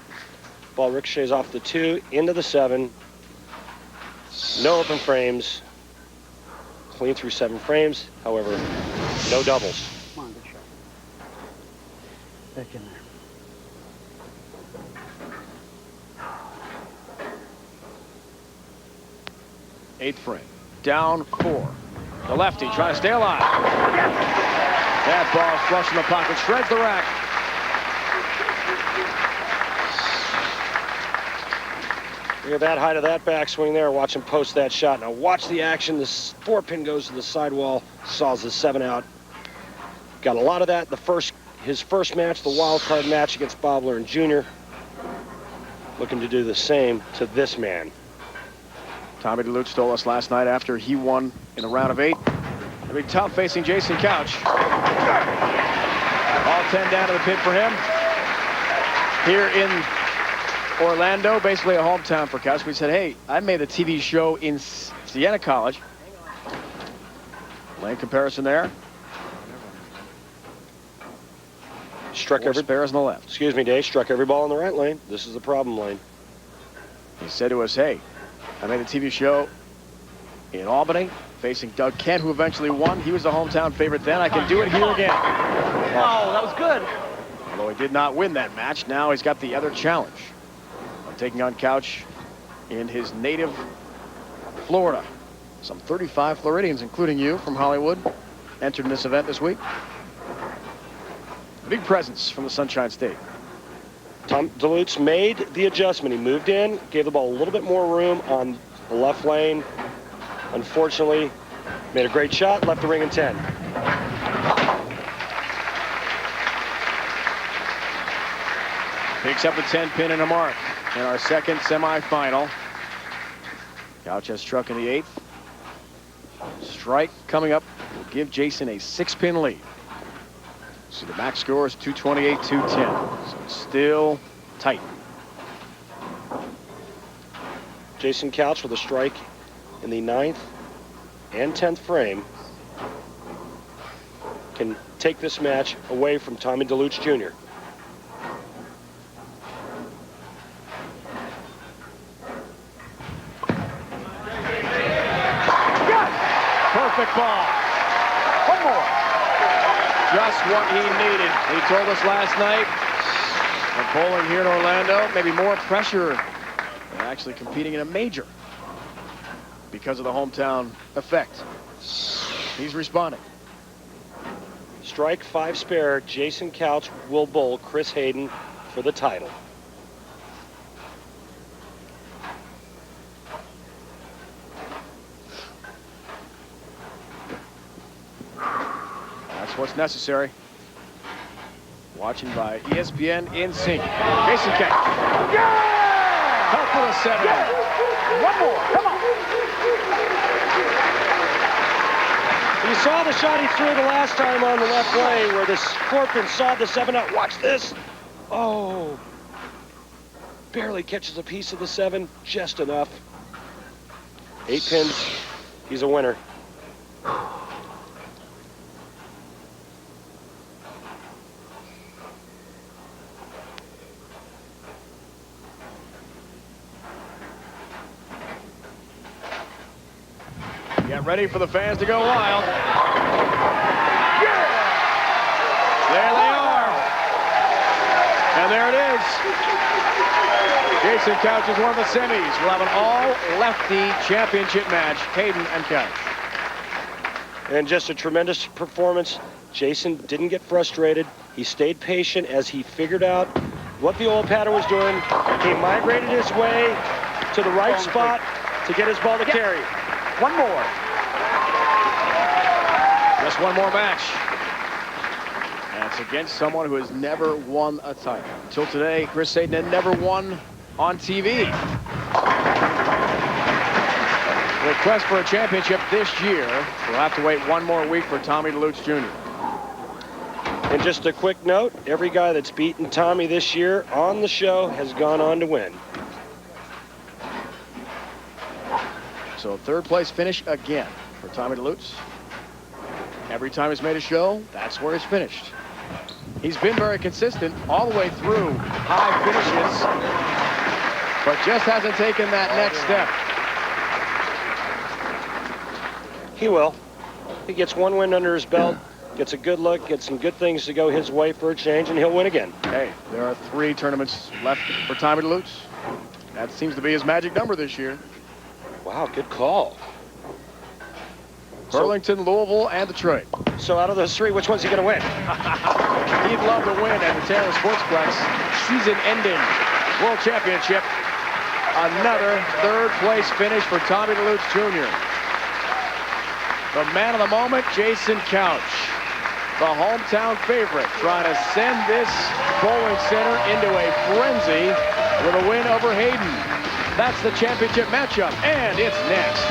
Ball ricochets off the 2 into the 7. No open frames. Clean through 7 frames. However, no doubles. Come on, good shot. Back in there. Eighth frame. Down 4. The lefty trying to stay alive. That ball flush in the pocket. Shreds the rack. Look at that height of that backswing there. Watch him post that shot. Now watch the action. This 4-pin goes to the sidewall. Saws the 7 out. Got a lot of that. His first match, the wild card match against Bobler and Jr. Looking to do the same to this man. Tommy Delutz told us last night after he won in a round of 8. It'll be tough facing Jason Couch. All 10 down to the pit for him. Here in Orlando, basically a hometown for Couch. We said, hey, I made a TV show in Siena College. Lane comparison there. Struck every spares on the left. Excuse me, Dave. Struck every ball in the right lane. This is the problem lane. He said to us, hey, I made a TV show in Albany facing Doug Kent, who eventually won. He was the hometown favorite then. I can do it here again. Oh, that was good. Although he did not win that match, now he's got the other challenge of taking on Couch in his native Florida. Some 35 Floridians, including you from Hollywood, entered in this event this week. A big presence from the Sunshine State. Tom Delutz made the adjustment. He moved in, gave the ball a little bit more room on the left lane. Unfortunately, made a great shot, left the ring in 10. Picks up the 10-pin and a mark in our second semifinal. Couch has struck in the 8th. Strike coming up will give Jason a 6-pin lead. So the max score is 228-210. So it's still tight. Jason Couch with a strike in the 9th and 10th frame can take this match away from Tommy Delutz Jr. Perfect ball. One more. Just what he needed. He told us last night that bowling here in Orlando, maybe more pressure than actually competing in a major because of the hometown effect. He's responding. Strike 5 spare. Jason Couch will bowl Chris Hayden for the title. That's what's necessary. Watching by ESPN in sync. Jason Couch. Yeah! Help for a 7. Yeah! One more. Come on. You saw the shot he threw the last time on the left lane where the Scorpion saw the 7 out. Watch this. Oh. Barely catches a piece of the 7. Just enough. 8 pins. He's a winner. Get ready for the fans to go wild. Yeah! There they are. And there it is. Jason Couch is one of the semis. We'll have an all-lefty championship match. Hayden and Couch. And just a tremendous performance. Jason didn't get frustrated. He stayed patient as he figured out what the old pattern was doing. He migrated his way to the right spot to get his ball to carry. One more. Just one more match. And it's against someone who has never won a title. Until today, Chris Hayden had never won on TV. The quest for a championship this year. We'll have to wait one more week for Tommy Delutz Jr. And just a quick note, every guy that's beaten Tommy this year on the show has gone on to win. So 3rd place finish again for Tommy Delutz. Every time he's made a show, that's where he's finished. He's been very consistent all the way through high finishes, but just hasn't taken that next step. He will. He gets one win under his belt, gets a good look, gets some good things to go his way for a change, and he'll win again. Hey, there are 3 tournaments left for Tommy Delutz. That seems to be his magic number this year. Wow, good call. Burlington, Louisville, and Detroit. So out of those 3, which one's he going to win? He'd love to win at the Taylor Sportsplex season-ending World Championship. Another 3rd place finish for Tommy Delutz Jr. The man of the moment, Jason Couch. The hometown favorite, trying to send this bowling center into a frenzy with a win over Hayden. That's the championship matchup, and it's next.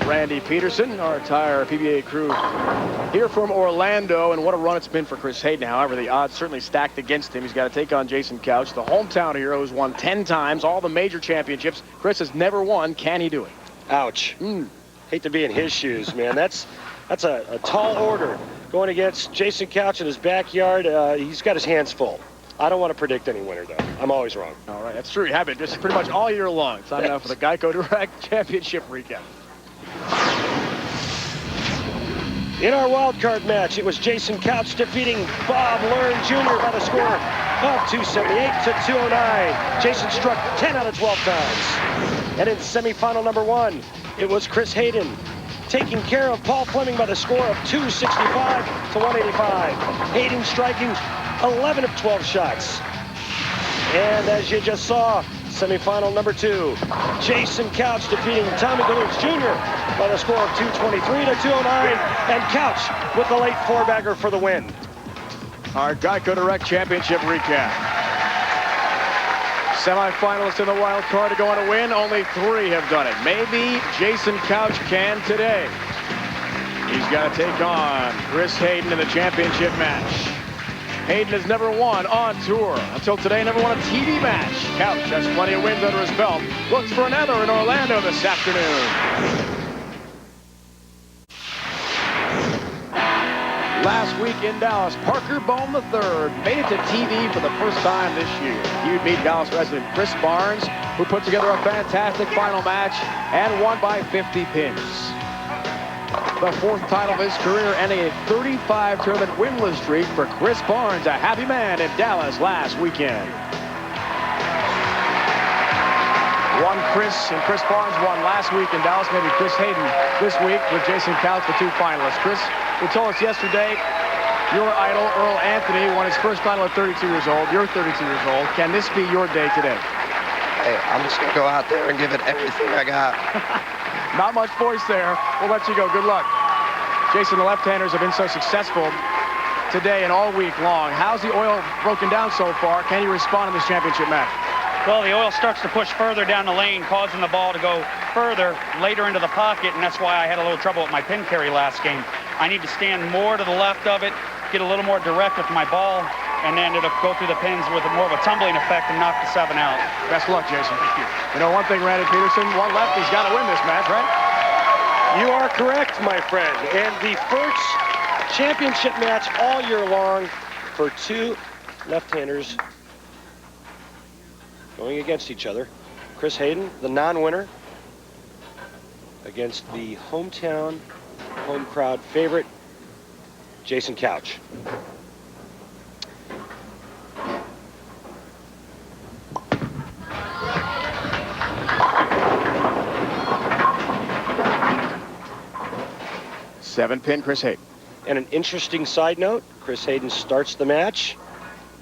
Randy Peterson, our entire PBA crew here from Orlando, and what a run it's been for Chris Hayden. However, the odds certainly stacked against him. He's got to take on Jason Couch, the hometown hero who's won 10 times, all the major championships. Chris has never won. Can he do it? Ouch. Hate to be in his shoes, man. That's a tall order going against Jason Couch in his backyard. He's got his hands full. I don't want to predict any winner, though. I'm always wrong. All right, that's true. You have been just pretty much all year long. Time now for the Geico Direct Championship recap. In our wild card match, it was Jason Couch defeating Bob Learn Jr. by the score of 278 to 209. Jason struck 10 out of 12 times. And in semifinal number 1, it was Chris Hayden taking care of Paul Fleming by the score of 265 to 185. Hayden striking 11 of 12 shots. And as you just saw, semifinal number 2, Jason Couch defeating Tommy Delutz Jr. by the score of 223 to 209, and Couch with the late 4-bagger for the win. Our Geico Direct Championship recap. Semifinalists in the wild card to go on a win. Only 3 have done it. Maybe Jason Couch can today. He's got to take on Chris Hayden in the championship match. Hayden has never won on tour. Until today, never won a TV match. Couch has plenty of wins under his belt. Looks for another in Orlando this afternoon. Last week in Dallas, Parker Bohm III made it to TV for the first time this year. He would meet Dallas resident Chris Barnes, who put together a fantastic final match and won by 50 pins. The 4th title of his career and a 35 tournament winless streak for Chris Barnes, a happy man in Dallas last weekend. Chris Barnes won last week in Dallas. Maybe Chris Hayden this week with Jason Couch, the 2 finalists. Chris, you told us yesterday your idol, Earl Anthony, won his first title at 32 years old. You're 32 years old. Can this be your day today? Hey, I'm just going to go out there and give it everything I got. Not much voice there. We'll let you go. Good luck. Jason, the left-handers have been so successful today and all week long. How's the oil broken down so far? Can you respond in this championship match? Well, the oil starts to push further down the lane, causing the ball to go further, later into the pocket, and that's why I had a little trouble with my pin carry last game. I need to stand more to the left of it, get a little more direct with my ball, and then it'll go through the pins with more of a tumbling effect and knock the 7 out. Best of luck, Jason. Thank you. You know one thing, Randy Peterson, one lefty's got to win this match, right? You are correct, my friend. And the first championship match all year long for 2 left-handers going against each other. Chris Hayden, the non-winner, against the hometown, home crowd favorite, Jason Couch. Seven-pin Chris Hayden. And an interesting side note, Chris Hayden starts the match.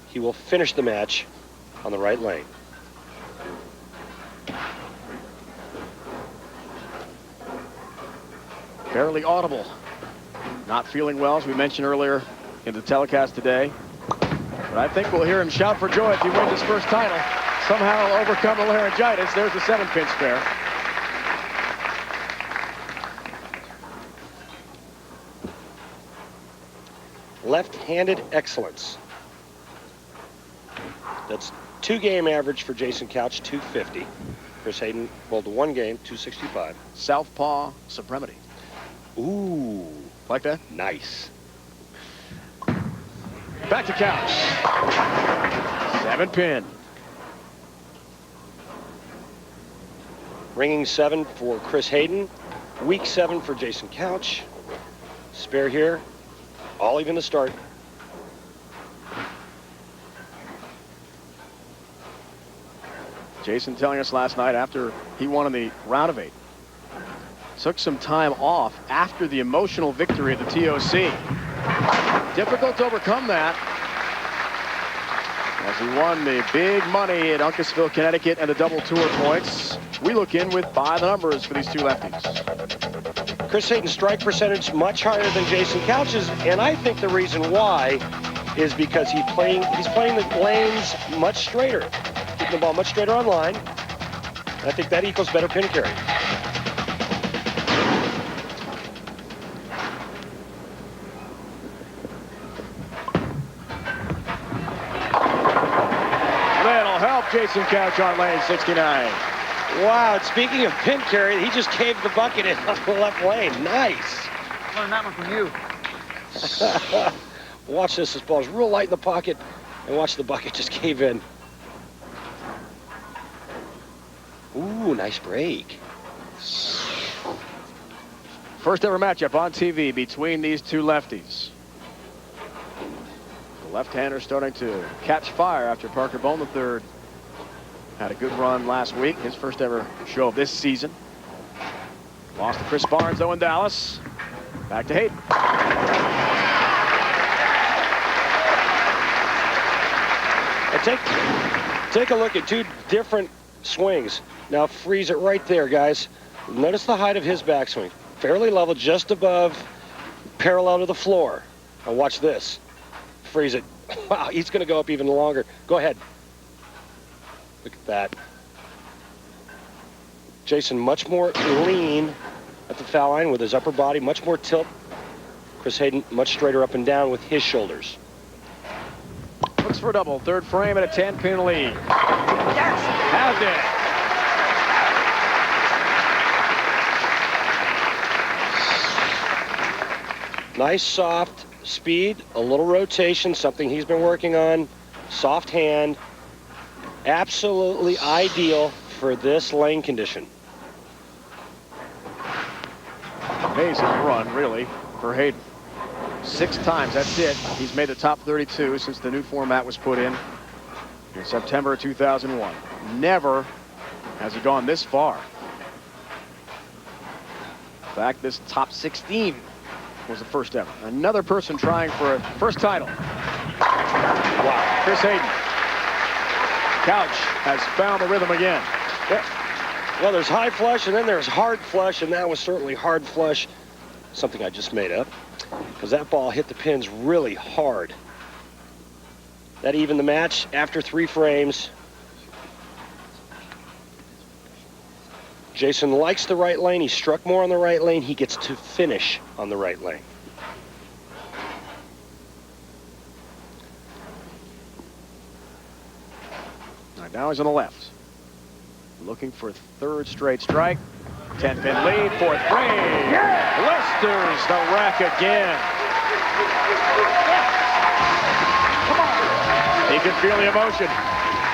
He will finish the match on the right lane. Barely audible. Not feeling well, as we mentioned earlier in the telecast today. But I think we'll hear him shout for joy if he wins his first title. Somehow he'll overcome the laryngitis. There's the 7-pin spare. Left-handed excellence. That's 2-game average for Jason Couch, 250. Chris Hayden bowled 1 game, 265. Southpaw supremacy. Ooh. Like that? Nice. Back to Couch. 7-pin. Ringing 7 for Chris Hayden. Weak 7 for Jason Couch. Spare here. All even to start. Jason telling us last night after he won in the round of 8. Took some time off after the emotional victory at the TOC. Difficult to overcome that as he won the big money at Uncasville, Connecticut, and the double tour points. We look in with by the numbers for these 2 lefties. Chris Hayden's strike percentage much higher than Jason Couch's, and I think the reason why is because he's playing the lanes much straighter, keeping the ball much straighter on line. I think that equals better pin carry. Jason Couch on lane 69. Wow, and speaking of pin carry, he just caved the bucket in on the left lane. Nice. Learned that one from you. Watch this. This ball's real light in the pocket, and watch the bucket just cave in. Ooh, nice break. First ever matchup on TV between these 2 lefties. The left-hander starting to catch fire after Parker Bohm III had a good run last week, his first ever show of this season. Lost to Chris Barnes, though, in Dallas. Back to Hayden. And take a look at 2 different swings. Now freeze it right there, guys. Notice the height of his backswing. Fairly level, just above, parallel to the floor. Now watch this. Freeze it. Wow, he's going to go up even longer. Go ahead. Look at that. Jason much more lean at the foul line with his upper body, much more tilt. Chris Hayden much straighter up and down with his shoulders. Looks for a double. Third frame at a 10-pin lead. Yes! Has it. Nice soft speed, a little rotation, something he's been working on. Soft hand. Absolutely ideal for this lane condition. Amazing run, really, for Hayden. 6 times, that's it. He's made the top 32 since the new format was put in September of 2001. Never has he gone this far. In fact, this top 16 was the first ever. Another person trying for a first title. Wow, Chris Hayden. Couch has found the rhythm again. Yep. Well, there's high flush, and then there's hard flush, and that was certainly hard flush. Something I just made up, because that ball hit the pins really hard. That evened the match after 3 frames. Jason likes the right lane. He struck more on the right lane. He gets to finish on the right lane. All right, now he's on the left. Looking for 3rd straight strike. 10-pin lead, 4th frame. Yeah! Blisters the rack again. Come on. He can feel the emotion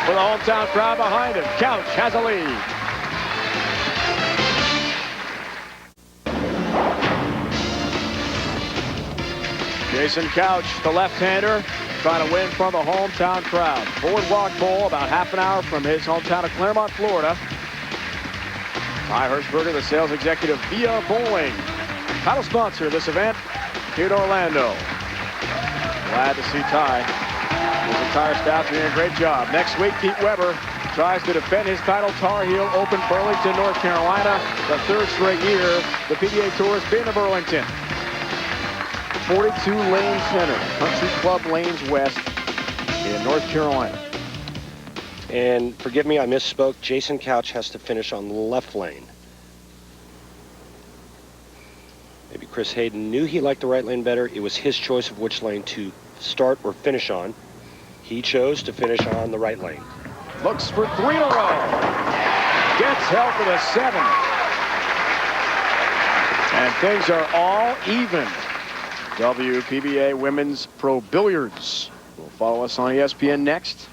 with the hometown crowd behind him. Couch has a lead. Jason Couch, the left-hander, trying to win from the hometown crowd. Boardwalk Bowl, about half an hour from his hometown of Claremont, Florida. Ty Hirschberger, the sales executive VIA Bowling. Title sponsor of this event here in Orlando. Glad to see Ty. His entire staff doing a great job. Next week, Pete Weber tries to defend his title. Tar Heel Open, Burlington, North Carolina. The 3rd straight year the PBA Tour has been to Burlington. 42 Lane Center, Country Club Lanes West in North Carolina. And forgive me, I misspoke. Jason Couch has to finish on the left lane. Maybe Chris Hayden knew he liked the right lane better. It was his choice of which lane to start or finish on. He chose to finish on the right lane. Looks for 3 in a row. Gets help for the 7. And things are all even. WPBA Women's Pro Billiards will follow us on ESPN next.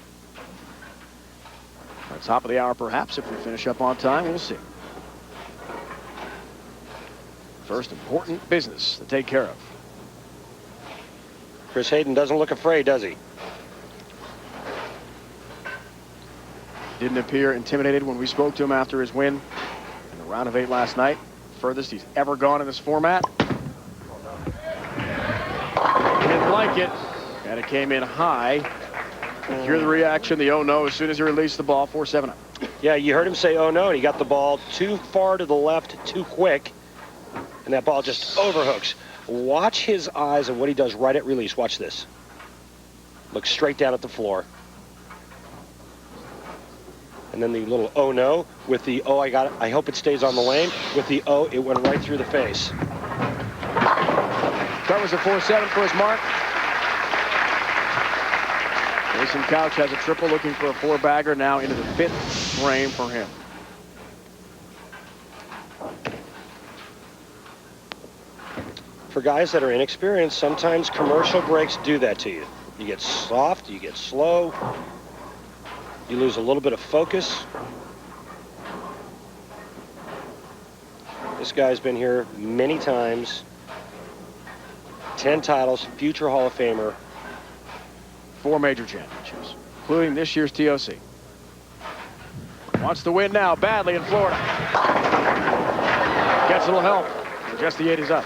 At the top of the hour, perhaps, if we finish up on time, we'll see. First important business to take care of. Chris Hayden doesn't look afraid, does he? Didn't appear intimidated when we spoke to him after his win in the round of 8 last night. Furthest he's ever gone in this format. He didn't like it, and it came in high. Hear the reaction, the oh no, as soon as he released the ball, 4-7 up. Yeah, you heard him say oh no, and he got the ball too far to the left, too quick, and that ball just overhooks. Watch his eyes and what he does right at release. Watch this. Look straight down at the floor. And then the little oh no with the oh I got it, I hope it stays on the lane. With the oh, it went right through the face. Covers a 4-7 for his mark. Jason Couch has a triple, looking for a 4-bagger now into the 5th frame for him. For guys that are inexperienced, sometimes commercial breaks do that to you. You get soft, you get slow, you lose a little bit of focus. This guy's been here many times. 10 titles, future Hall of Famer. 4 major championships, including this year's TOC. Wants to win now, badly in Florida. Gets a little help. Just the 8 is up.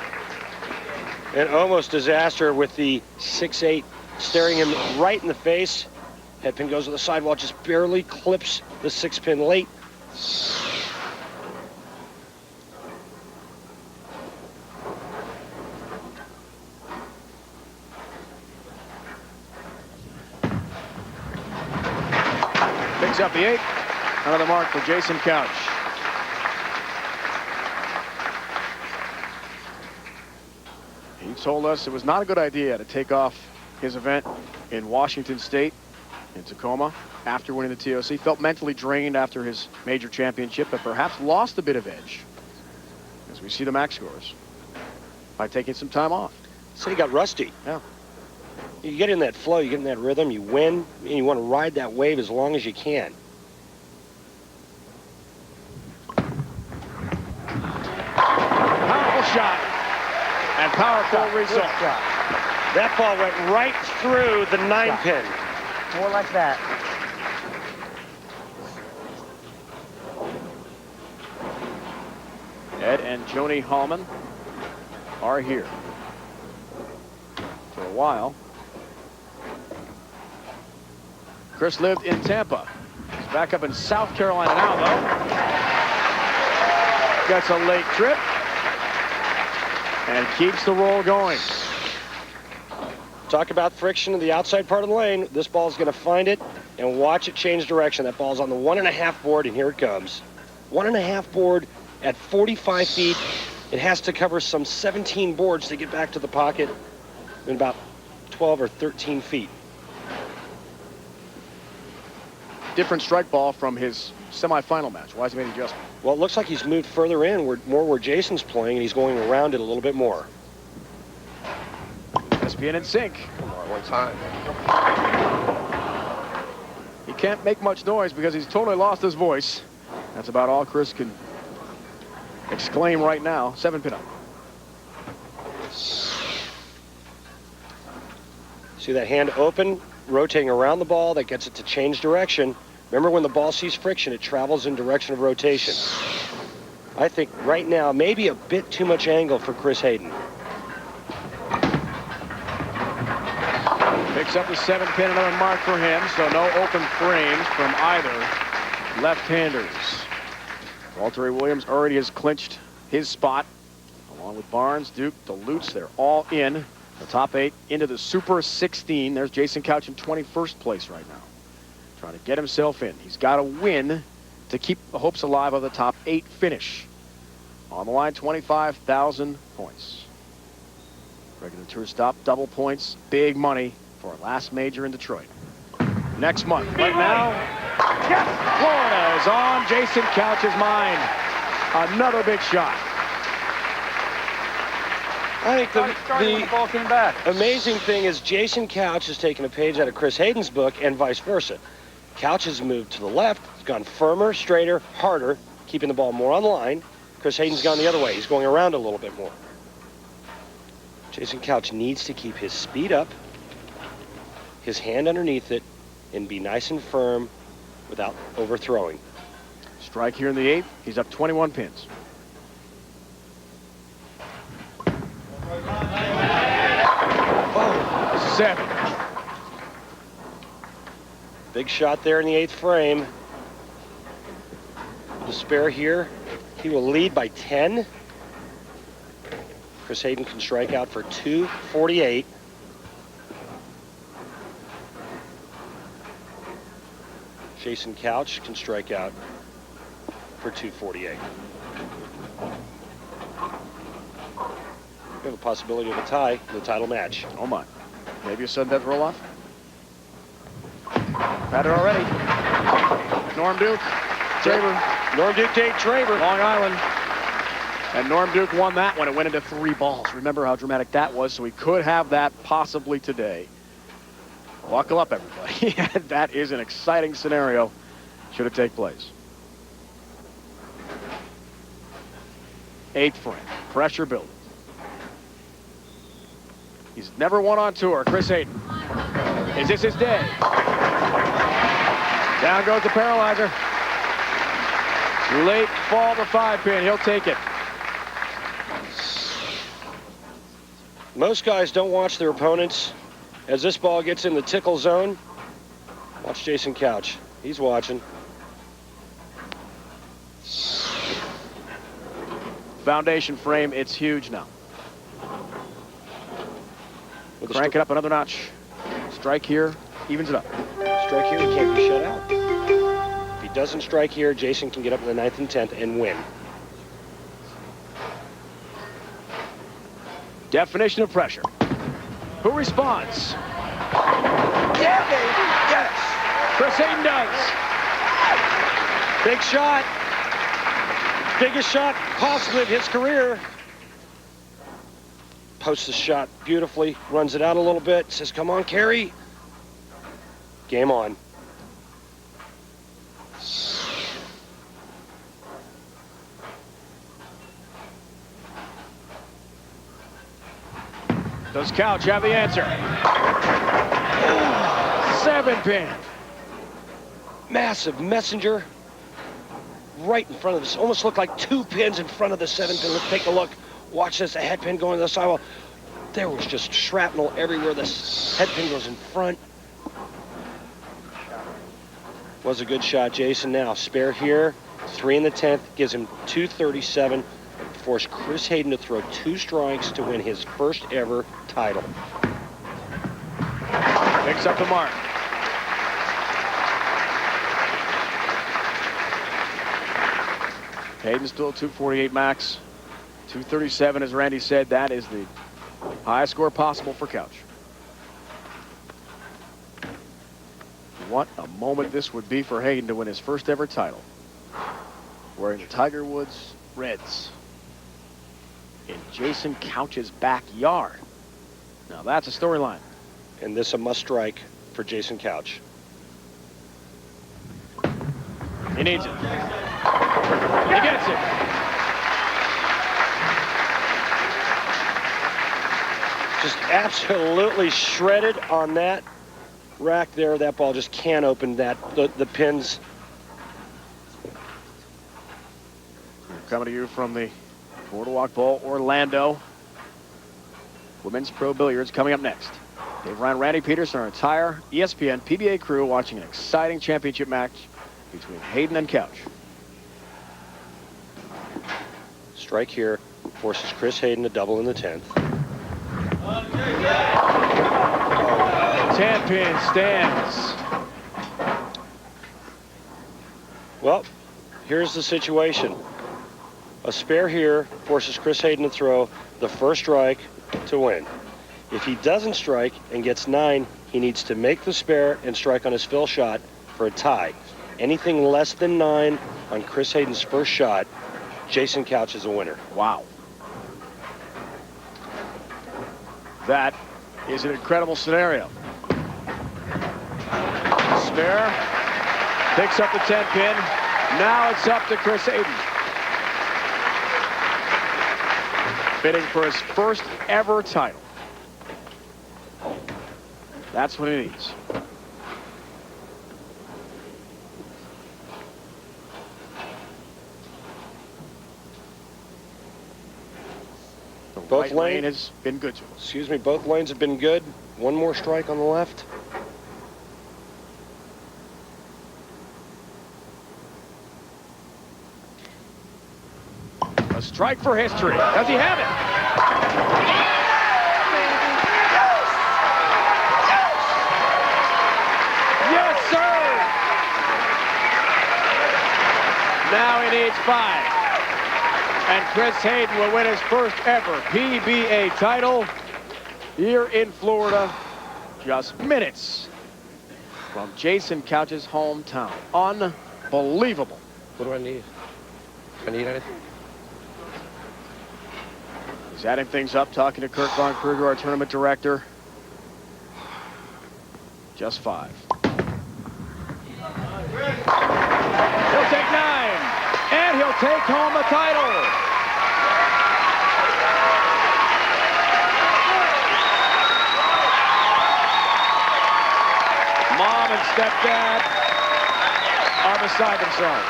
And almost disaster with the 6-8 staring him right in the face. Headpin goes to the sidewall, just barely clips the 6-pin late. Picks up the 8. Another mark for Jason Couch. He told us it was not a good idea to take off his event in Washington State, in Tacoma, after winning the TOC. Felt mentally drained after his major championship, but perhaps lost a bit of edge, as we see the max scores, by taking some time off. So he got rusty. Yeah. You get in that flow, you get in that rhythm, you win, and you want to ride that wave as long as you can. Powerful shot and powerful result. That ball went right through the 9-pin. More like that. Ed and Joni Hallman are here for a while. Chris lived in Tampa. He's back up in South Carolina now, though. Gets a late trip and keeps the roll going. Talk about friction in the outside part of the lane. This ball's going to find it and watch it change direction. That ball's on the 1.5 board, and here it comes. 1.5 board at 45 feet. It has to cover some 17 boards to get back to the pocket in about 12 or 13 feet. Different strike ball from his semifinal match. Why has he made an adjustment? Well, it looks like he's moved further in, more where Jason's playing, and he's going around it a little bit more. ESPN in sync. Come on, one time. He can't make much noise because he's totally lost his voice. That's about all Chris can exclaim right now. 7-pin up. See that hand open, rotating around the ball, that gets it to change direction. Remember, when the ball sees friction, it travels in direction of rotation. I think right now, maybe a bit too much angle for Chris Hayden. Picks up the 7-pin, another mark for him, so no open frames from either left-handers. Walter A. Williams already has clinched his spot, along with Barnes, Duke, Delutz. They're all in the top 8 into the Super 16. There's Jason Couch in 21st place right now, trying to get himself in. He's got to win to keep the hopes alive of the top 8 finish. On the line, 25,000 points. Regular tour stop, double points, big money for our last major in Detroit. Next month. Right now, Florida is on Jason Couch's mind. Another big shot. I think The ball came back. amazing thing is Jason Couch has taken a page out of Chris Hayden's book and vice versa. Couch has moved to the left, he's gone firmer, straighter, harder, keeping the ball more on the line. Chris Hayden's gone the other way. He's going around a little bit more. Jason Couch needs to keep his speed up, his hand underneath it, and be nice and firm without overthrowing. Strike here in the 8th. He's up 21 pins. Oh, 7. Big shot there in the 8th frame. The spare here. He will lead by 10. Chris Hayden can strike out for 248. Jason Couch can strike out for 248. We have a possibility of a tie in the title match. Oh my. Maybe a sudden death roll off. Had it already. Norm Duke. Traver. Norm Duke to Traver. Long Island. And Norm Duke won that one. It went into 3 balls. Remember how dramatic that was, so we could have that possibly today. Buckle up, everybody. That is an exciting scenario should it take place. 8th frame. Pressure building. He's never won on tour. Chris Hayden. Is this his day? Down goes the paralyzer. Late fall to 5-pin. He'll take it. Most guys don't watch their opponents. As this ball gets in the tickle zone, watch Jason Couch. He's watching. Foundation frame, it's huge now. Crank it up another notch. Strike here, evens it up. Strike here, he can't be shut out. If he doesn't strike here, Jason can get up in the 9th and 10th and win. Definition of pressure. Who responds? Yeah, baby. Yes. Chris Hayden does. Big shot. Biggest shot possibly of his career. Posts the shot beautifully, runs it out a little bit, says, come on, Kerry. Game on. Does Couch have the answer? 7-pin. Massive messenger right in front of this. Almost looked like 2 pins in front of the 7-pin. Let's take a look. Watch this, a head pin going to the sidewall. There was just shrapnel everywhere. This head pin goes in front. Was a good shot, Jason. Now, spare here, 3 in the 10th, gives him 237. Forced Chris Hayden to throw 2 strikes to win his first ever title. Picks up the mark. Hayden still 248 max. 237, as Randy said, that is the highest score possible for Couch. What a moment this would be for Hayden to win his first ever title. Wearing the Tiger Woods Reds in Jason Couch's backyard. Now that's a storyline. And this a must strike for Jason Couch. He needs it. He gets it. Just absolutely shredded on that rack there. That ball just can't open that. The pins. Coming to you from the Boardwalk Bowl, Orlando. Women's Pro Billiards coming up next. Dave Ryan, Randy Peterson, our entire ESPN PBA crew watching an exciting championship match between Hayden and Couch. Strike here forces Chris Hayden to double in the 10th. 10-pin stands. Well, here's the situation. A spare here forces Chris Hayden to throw the first strike to win. If he doesn't strike and gets 9, he needs to make the spare and strike on his fill shot for a tie. Anything less than 9 on Chris Hayden's first shot, Jason Couch is a winner. Wow. That is an incredible scenario. Spare. Picks up the 10-pin. Now it's up to Chris Hayden. Bidding for his first ever title. That's what he needs. The Both right lane lane has been good to him. Excuse me, both lanes have been good. One more strike on the left. A strike for history. Does he have it? Yes, sir! Now he needs 5. And Chris Hayden will win his first ever PBA title here in Florida, just minutes from Jason Couch's hometown. Unbelievable. What do I need? Do I need anything? He's adding things up, talking to Kurt Von Kruger, our tournament director. Just 5. He'll take 9, and he'll take home the title. Mom and stepdad are beside themselves.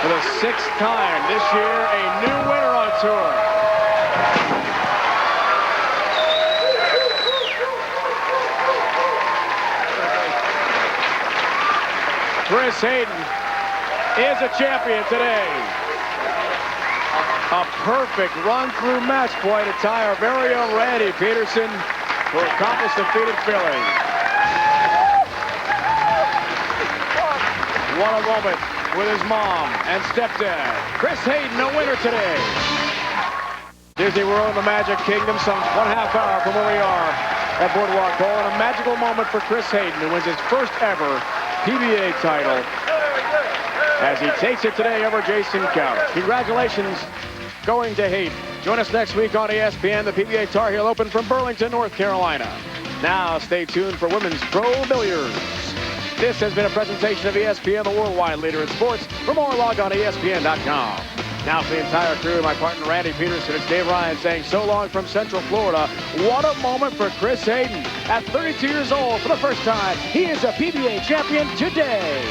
For the 6th time this year, a new winner on tour. Chris Hayden is a champion today. A perfect run-through match play to tie our very own Randy Peterson, who accomplished defeating Philly. What a moment with his mom and stepdad. Chris Hayden, a winner today. Disney World in the Magic Kingdom, some 1/2 hour from where we are at Boardwalk Bowl, and a magical moment for Chris Hayden, who wins his first ever PBA title as he takes it today over Jason Couch. Congratulations going to Hayden. Join us next week on ESPN, the PBA Tar Heel Open from Burlington, North Carolina. Now stay tuned for Women's Pro Billiards. This has been a presentation of ESPN, the worldwide leader in sports. For more, log on to ESPN.com. Now for the entire crew, my partner Randy Peterson, it's Dave Ryan saying so long from Central Florida. What a moment for Chris Hayden. At 32 years old, for the first time, he is a PBA champion today.